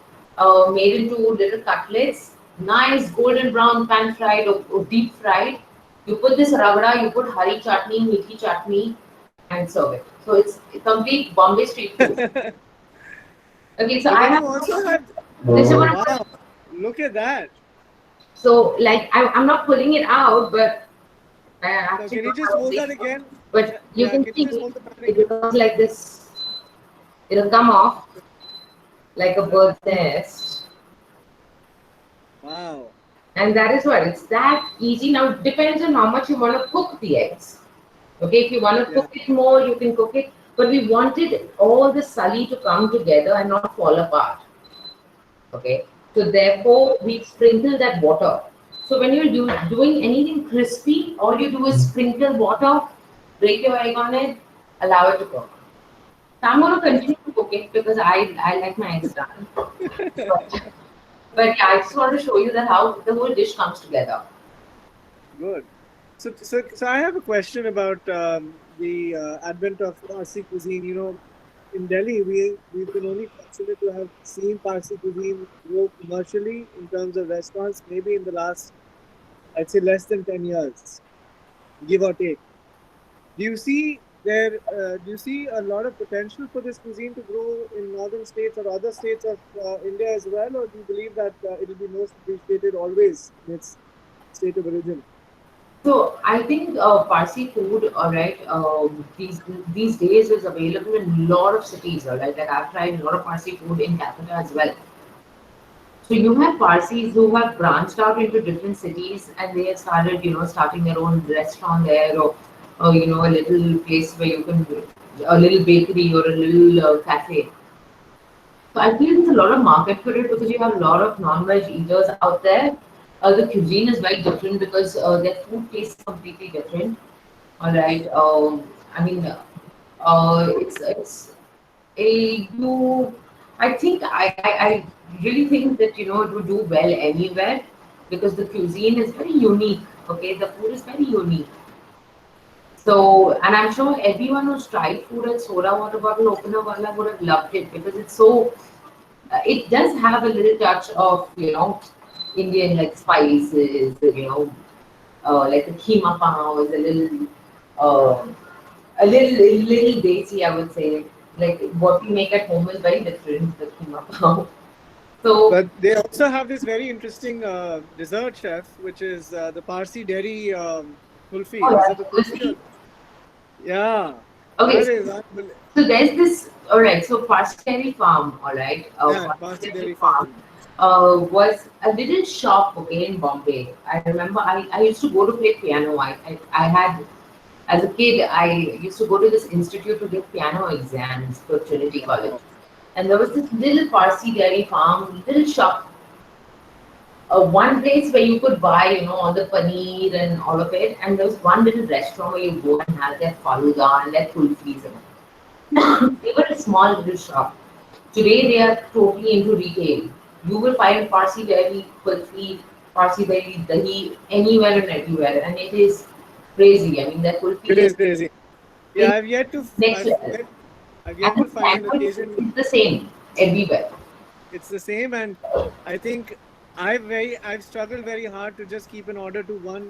made into little cutlets nice golden brown pan fried or deep fried you put this ragda you put hari chutney meaty chutney and serve it so it's a complete Bombay street food okay so But I then have you also had, this is what wow, look at that. so like I'm not pulling it out but I So actually can you don't just have a hold that big one. again? But you Yeah, can can you just see hold the pan it again? becomes like this. It'll come off like a bird's nest. Wow. And that is what it's that easy. Now it depends on how much you want to cook the eggs. Okay, if you want to Yeah. cook it more, you can cook it. But we wanted all the sully to come together and not fall apart. Okay, so therefore we sprinkle that water. So when you're doing anything crispy, all you do is sprinkle water, break your egg on it, allow it to cook. So I'm going to continue to cook it because I like my eggs done. But yeah, I just want to show you that how the whole dish comes together. Good. So I have a question about the advent of Parsi cuisine. You know, in Delhi, we've been only fortunate to have seen Parsi cuisine grow commercially in terms of restaurants, maybe in the last, I'd say, less than 10 years, give or take. Do you see do you see a lot of potential for this cuisine to grow in northern states or other states of India as well, or do you believe that it'll be most appreciated always in its state of origin? So I think Parsi food, all right, these days is available in a lot of cities, all right. Like I've tried a lot of Parsi food in Calcutta as well. So you have Parsis who have branched out into different cities and they have started, starting their own restaurant there or a little place where you can, a little bakery or a little cafe. So I feel there's a lot of market for it because you have a lot of non-veg eaters out there. The cuisine is very different because their food tastes completely different. All right. I mean, it's a you. I think I really think that it would do well anywhere because the cuisine is very unique. Okay, the food is very unique. So, and I'm sure everyone who's tried food at Soda Water Bottle Opener Wala would have loved it because it's so it does have a little touch of Indian like spices, like the keema pao is uh, a little desi, I would say. Like what we make at home is very different, the keema pao. So But they also have this very interesting dessert, chef, which is the Parsi dairy kulfi. oh Is yeah, it the kulfi? kulfi. Yeah. Okay, That is unbelievable. so there's this, all right, so Parsi Dairy Farm, all right, Yeah, Parsi Bansi Dairy Dairy Farm. Farm was a little shop, okay, in Bombay. I remember I used to go to play piano. I had, as a kid, I used to go to this institute to give piano exams for Trinity College. Wow. And there was this little Parsi Dairy Farm, little shop, one place where you could buy, all the paneer and all of it. And there was one little restaurant where you go and have their faluda and their kulfis. They were a small little shop. Today they are totally into retail. You will find Parsi dairy, kulfi, Parsi dairy, dahi anywhere and everywhere, and it is crazy. I mean, that It kulfi is crazy. is Yeah, I've yet to next level, I've and yet the to find an sandwich occasion. is the same everywhere. It's the same, and I think I've struggled very hard to just keep an order to one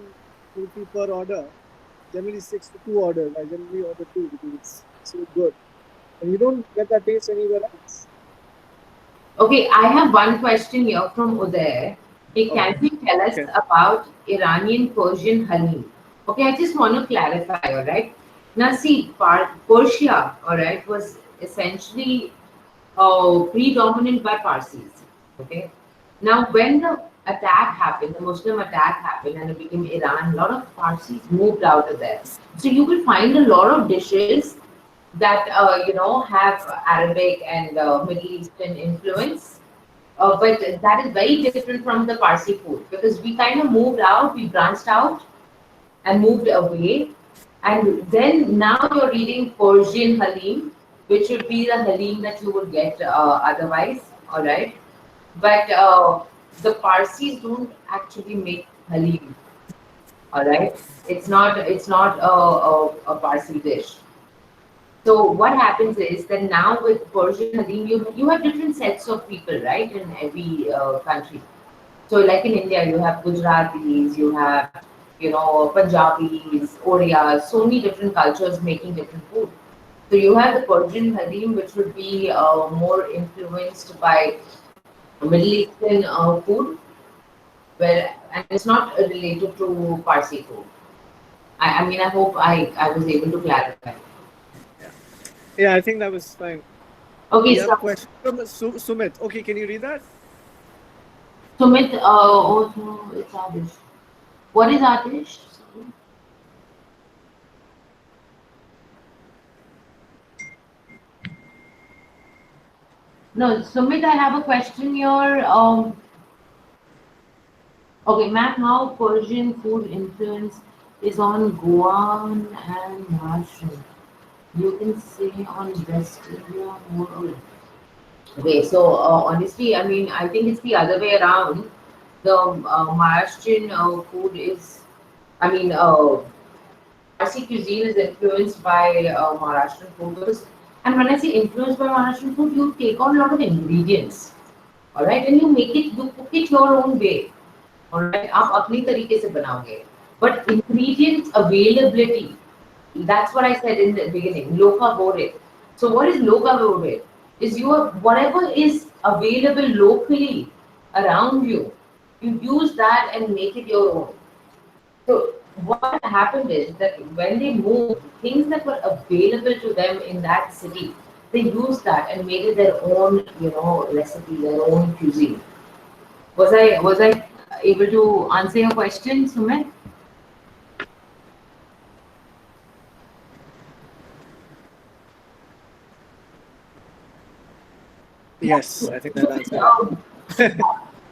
rupee per order. Generally sticks to two orders. I generally order two because it's so good, and you don't get that taste anywhere else. Okay, I have one question here from Uday. Hey, Oh, can you tell us okay. about Iranian Persian halim? Okay, I just want to clarify, all right? Now, see, Persia, all right, was essentially predominant by Parsis. Okay. Now, when the attack happened, the Muslim attack happened, and it became Iran, a lot of Parsis moved out of there. So you will find a lot of dishes that have Arabic and Middle Eastern influence. But that is very different from the Parsi food because we kind of moved out, we branched out and moved away. And then now you're eating Persian halim, which would be the halim that you would get otherwise, all right? But the Parsis don't actually make halim, all right? It's not a Parsi dish. So what happens is that now with Persian halim, you have different sets of people, right, in every country. So like in India, you have Gujaratis, you have, Punjabis, Orias, so many different cultures making different food. So you have the Persian halim, which would be more influenced by Middle Eastern food, where and it's not related to Parsi food. I mean, I hope I was able to clarify. Yeah, yeah. I think that was fine. Okay, We have so a question from Sumit. Okay, can you read that? Sumit, oh, no, it's Adish. What is Adish? Sorry. No, Sumit, I have a question here. Okay, Matt, how Persian food influence is on Goan and Maharashtrian? You can say on West India more. Okay, so honestly, I mean, I think it's the other way around. The Maharashtrian food is, I mean, Parsi cuisine is influenced by Maharashtrian food because, and when I say influenced by Maharashtrian food, you take on a lot of ingredients, all right, and you cook it your own way, all right. आप अपनी तरीके से बनाओगे, but ingredients availability. That's what I said in the beginning. Loka bore. So what is loka bore? Is your whatever is available locally around you, you use that and make it your own. So what happened is that when they moved, things that were available to them in that city, they used that and made it their own, recipe, their own cuisine. Was I able to answer your question, Sumit? Yes, I think that answered it.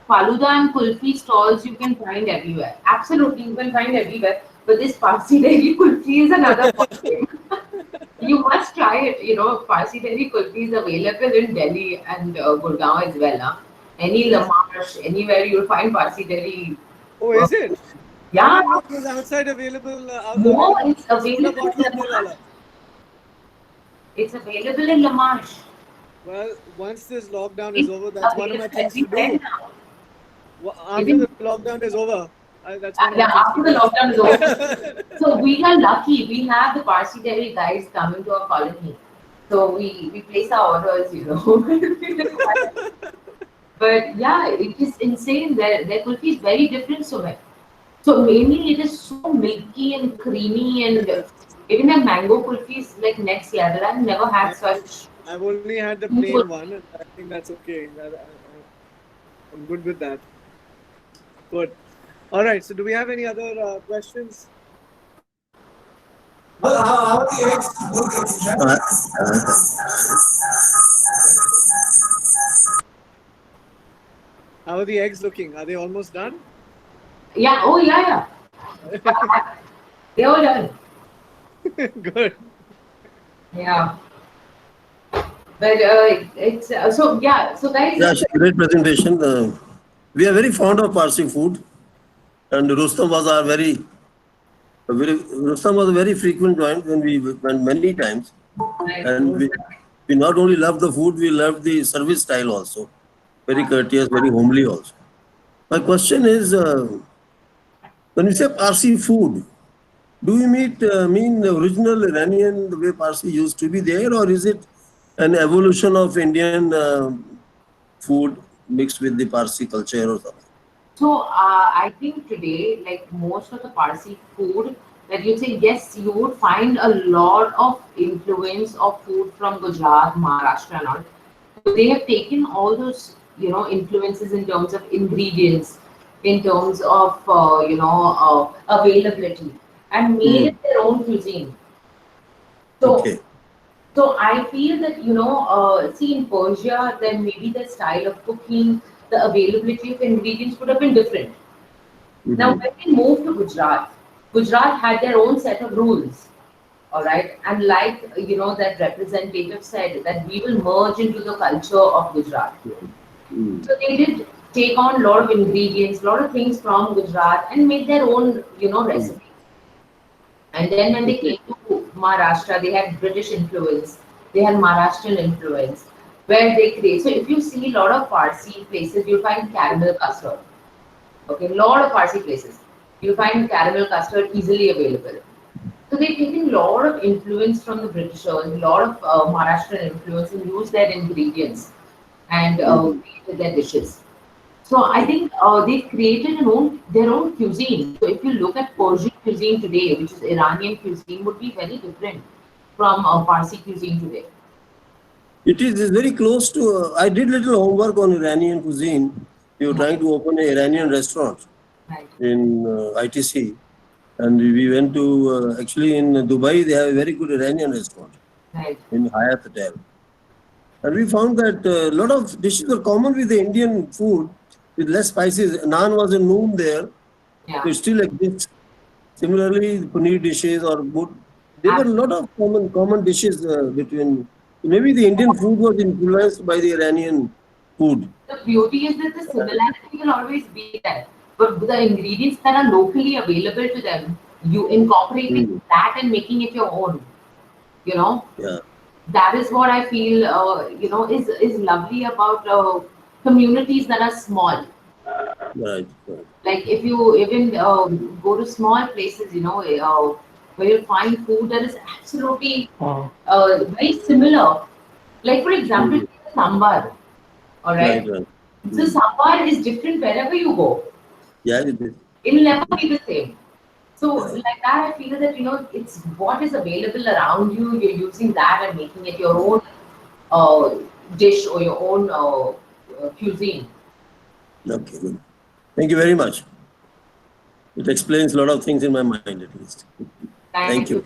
Faluda and kulfi stalls you can find everywhere. Absolutely, you can find everywhere. But this Parsi Dairy kulfi is another thing. You must try it. Parsi Dairy kulfi is available in Delhi and Gurgaon as well. Huh? Any Is it? Lamarche, anywhere you'll find Parsi Dairy. Oh, Uh, is it? I yeah, didn't know it was outside available. no, Available it's in Soda available Bottle in of Lamarche. Nirala. It's available in Lamarche. Well, once this lockdown is It's over, that's one of my available things to everywhere do. now. After Even the lockdown is over, that's one of my yeah, things to after the lockdown is over. do. So we are lucky. We have the Parsi Dairy guys coming to our colony. So we place our orders. But yeah, it is insane. Their kulfi is very different, so mainly it is so milky and creamy and Even the mango kulfi is like next level. I've never had such. I've only had the plain one, and I think that's okay. I'm good with that. Good. All right. So, do we have any other questions? How are the eggs looking? Are they almost done? Yeah. Oh yeah, yeah. They all done. Good. Yeah. But it's so yeah. So guys, Yeah, great presentation. We are very fond of Parsi food, and Rustam was a very frequent joint when we went many times, right. and we not only love the food, we love the service style also. Very courteous, very homely also. My question is, when you say Parsi food, do you mean the original Iranian, the way Parsi used to be there, or is it an evolution of Indian food mixed with the Parsi culture or something? So I think today, like most of the Parsi food, that you say yes, you would find a lot of influence of food from Gujarat, Maharashtra, and all. So they have taken all those influences in terms of ingredients, in terms of availability, and made Hmm. it their own cuisine. So Okay. so I feel that see in Persia, then maybe the style of cooking, the availability of ingredients would have been different. Now, Hmm. when we moved to Gujarat, Gujarat had their own set of rules, all right, and like that representative said that we will merge into the culture of Gujarat. Hmm. So they did take on a lot of ingredients, a lot of things from Gujarat, and make their own Hmm. recipes. And then when they Okay. came to Maharashtra, they had British influence, they had Maharashtrian influence, where they create. So if you see a lot of Parsi places, you'll find caramel custard. Okay, a lot of Parsi places, you'll find caramel custard easily available. So they've taken a lot of influence from the Britishers, a lot of Maharashtrian influence, and used their ingredients and Hmm. created their dishes. So I think they've created their own cuisine. So if you look at Persian cuisine today, which is Iranian cuisine, would be very different from Parsi cuisine today. It's very close to. I did little homework on Iranian cuisine. We were Yeah, trying to open an Iranian restaurant right, in ITC, and we went to actually in Dubai. They have a very good Iranian restaurant right. in Hyatt Hotel, and we found that a lot of dishes are common with the Indian food with less spices. Naan was a noon there, so Yeah, it still exists. Similarly, paneer dishes or good. There were a lot absolutely. of common dishes between. Maybe the Indian food was influenced by the Iranian food. The beauty is that the similarity will always be there, but the ingredients that are locally available to them, you incorporating Mm. that and making it your own. You know, Yeah, that is what I feel. Is lovely about communities that are small. right, right. Like if you even go to small places, where you find food that is absolutely very similar. Like for example, Mhm. take the sambar. All Right, right. right. So Mm. sambar is different wherever you go. Yeah, it is. It will never be the same. So Yeah. like that, I feel that it's what is available around you. You're using that and making it your own uh, dish or your own cuisine. Okay, good. Thank you very much. It explains a lot of things in my mind, at least. Thank Thank you. you.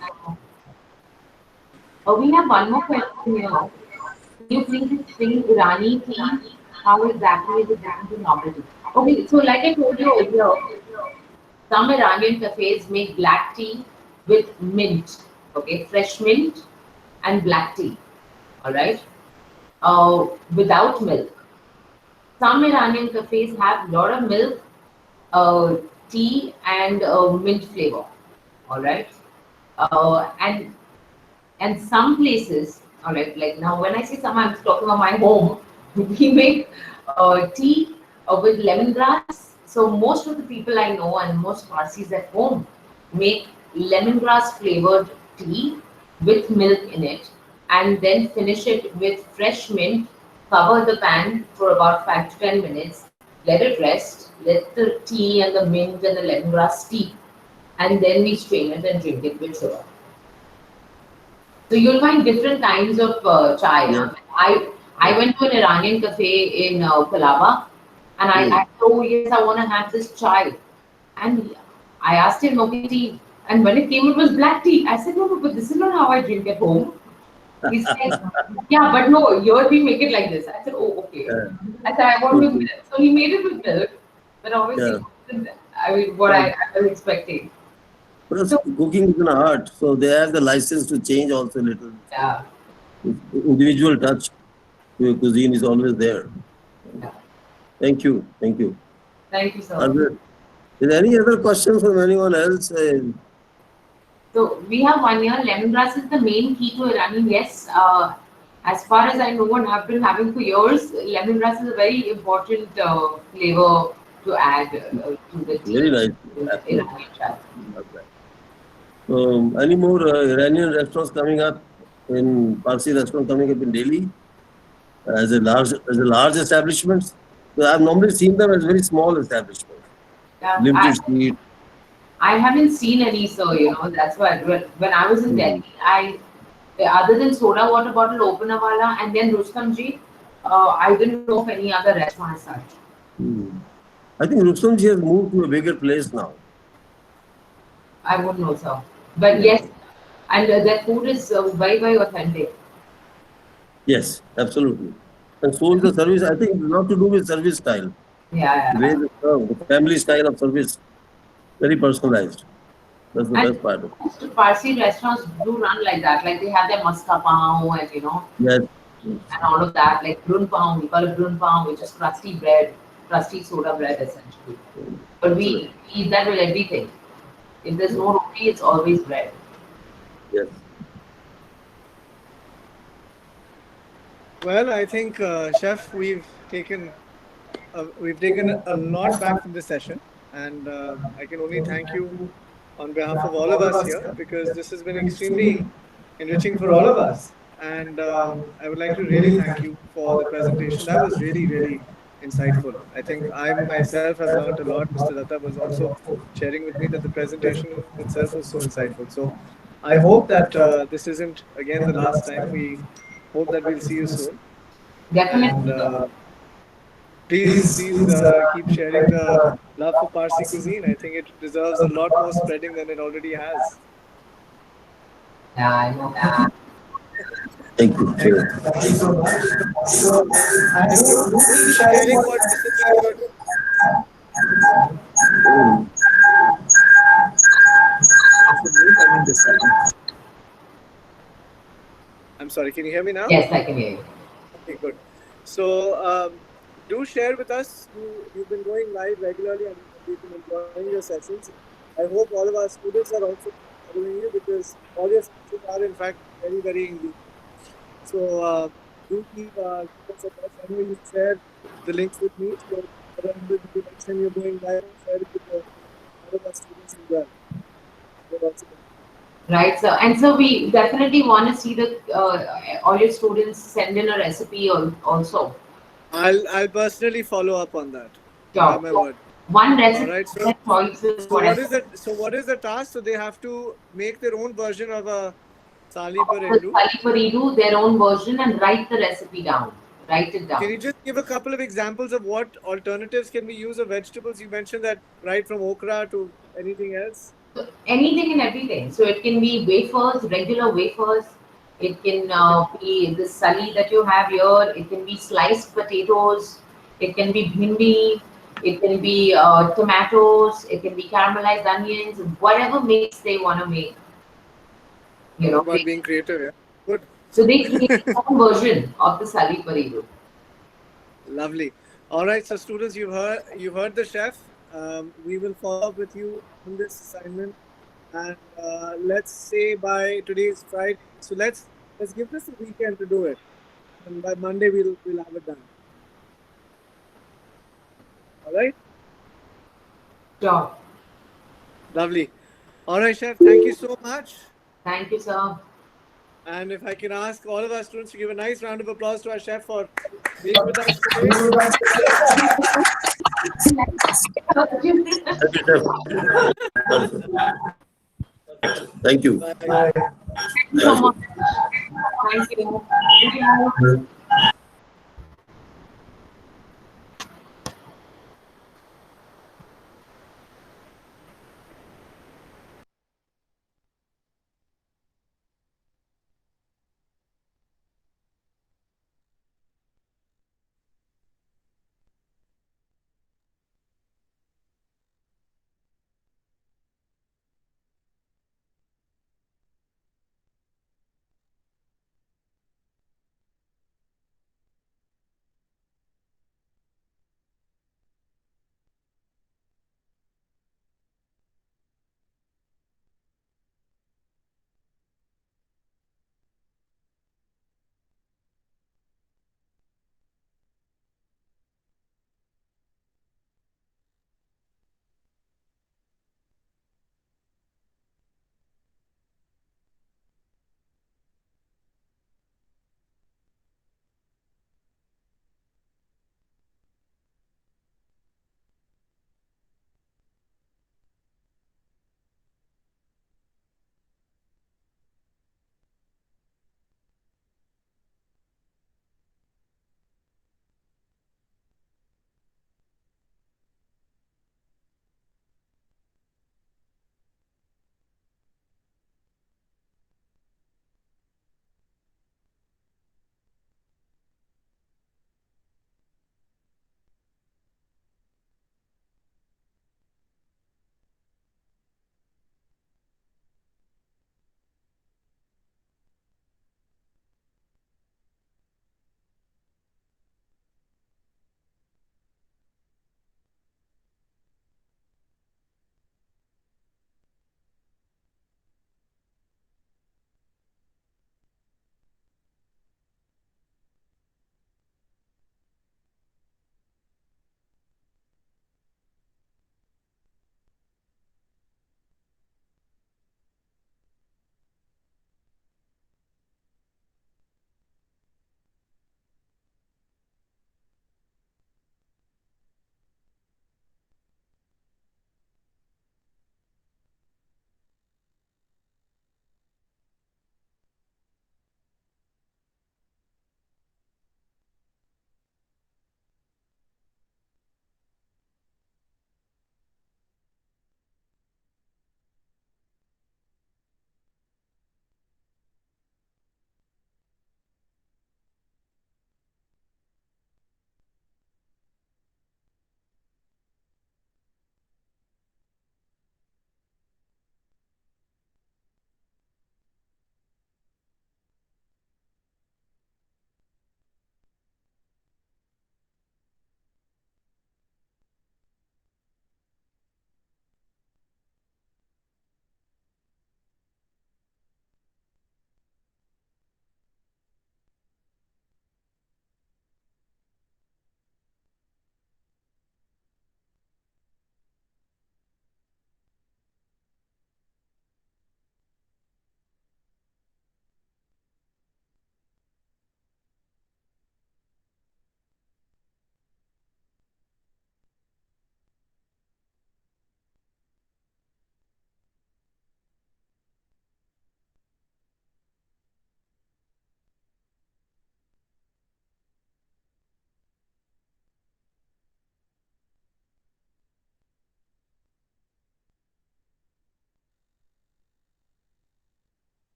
We have one more question here. Can you please explain Irani tea? How exactly is it different to normal tea? Okay, so like I told you earlier, some Iranian cafes make black tea with mint, okay, fresh mint and black tea, all right, without milk. Some Iranian cafes have a lot of milk, uh, tea, and mint flavor, all right, and some places, all right, like now when I say some, I'm talking about my home. We make tea with lemongrass. So most of the people I know and most Parsis at home make lemongrass flavored tea with milk in it, and then finish it with fresh mint. Cover the pan for about 5 to 10 minutes. Let it rest. Let the tea and the mint and the lemongrass steep, and then we strain it and drink it with sugar. So you'll find different kinds of chai. Yeah. I went to an Iranian cafe in Colaba, and I said, oh yes, I want to have this chai. And I asked him, okay, tea. And when it came, it was black tea. I said, no, no, but this is not how I drink at home. He said, yeah, but no, here we make it like this. I said, oh, okay. Yeah. I said, I want with Okay. milk. So he made it with milk, but obviously, Yeah. it wasn't, I mean, what I was expecting. Plus, cooking is an art, so they have the license to change also a little. Yeah. Individual touch to your cuisine is always there. Yeah. Thank you. Thank you. Thank you, sir. Is there any other questions from anyone else? So we have one here. Lemongrass is the main key to Iranian. Yes, as far as I know and have been having for years, lemongrass is a very important flavor to add to the tea. Very nice. in Absolutely. Iranian chai. Any more Iranian restaurants coming up in Parsi restaurant coming up in Delhi as a large establishments? So I've normally seen them as very small establishments. Yeah, Limited street. I haven't seen any, so that's why when I was in Delhi, other than soda water bottle opener and then Rustam Ji, I didn't know of any other restaurant as such. I think Rustam ji has moved to a bigger place now. I wouldn't know, sir. But yes, and their food is very, very authentic. Yes, absolutely. And so is the service. I think it's not to do with service style. Yeah, The way they serve, the family style of service, very personalized. That's the best part of it. Most Parsi restaurants do run like that. Like they have their maska pav and Yes. and all of that. Like brun pav, we call it brun pav, which is crusty bread, crusty soda bread essentially. But we eat that with everything. If there's no roti, it's always bread. Yes. Well, I think, Chef, we've taken a lot back from this session, and I can only thank you on behalf of all of us here, because this has been extremely enriching for all of us. And I would like to really thank you for the presentation. That was really, really insightful. I think I myself have learned a lot. Mr. Datta was also sharing with me that the presentation itself was so insightful. So I hope that this isn't again the last time. We hope that we'll see you soon. Definitely. And please keep sharing the love for Parsi cuisine. I think it deserves a lot more spreading than it already has. Yeah, I know. Thank you. Sure. So, I know keep sharing what discipline you're I'm sorry, can you hear me now? Yes, I can hear you. Okay, good. So, do share with us. You've been going live regularly and we've been enjoying your sessions. I hope all of our students are also following you, because all your sessions are in fact very, very engaging. So, do keep us abreast. I know you share the links with me. So, next time you're going live, share it with all of our students as well. Right, sir. And so we definitely want to see the all your students send in a recipe also. I'll personally follow up on that. Sure. Have my word. One recipe, All right, so- choices. So what is the task? So they have to make their own version of a Sali Parendu. Sali Parendu, their own version, and write the recipe down. Write it down. Can you just give a couple of examples of what alternatives can we use of vegetables? You mentioned that right from okra to anything else. So anything and everything. So it can be wafers, regular wafers. It can be the sali that you have here. It can be sliced potatoes. It can be bhindi. It can be tomatoes. It can be caramelized onions. Whatever mix they want to make. About being creative, yeah. Good. So they create their own version of the Sali Parendu. Lovely. All right, so students, you've heard the chef. We will follow up with you on this assignment, and let's say by today's Friday. So let's give this a weekend to do it, and by Monday we'll have it done. All right. Sure. Lovely. All right, chef. Thank you so much. Thank you, sir. And if I can ask all of our students to give a nice round of applause to our chef for being with us today. Thank you. Bye. Thank you so much. Thank you. Good night.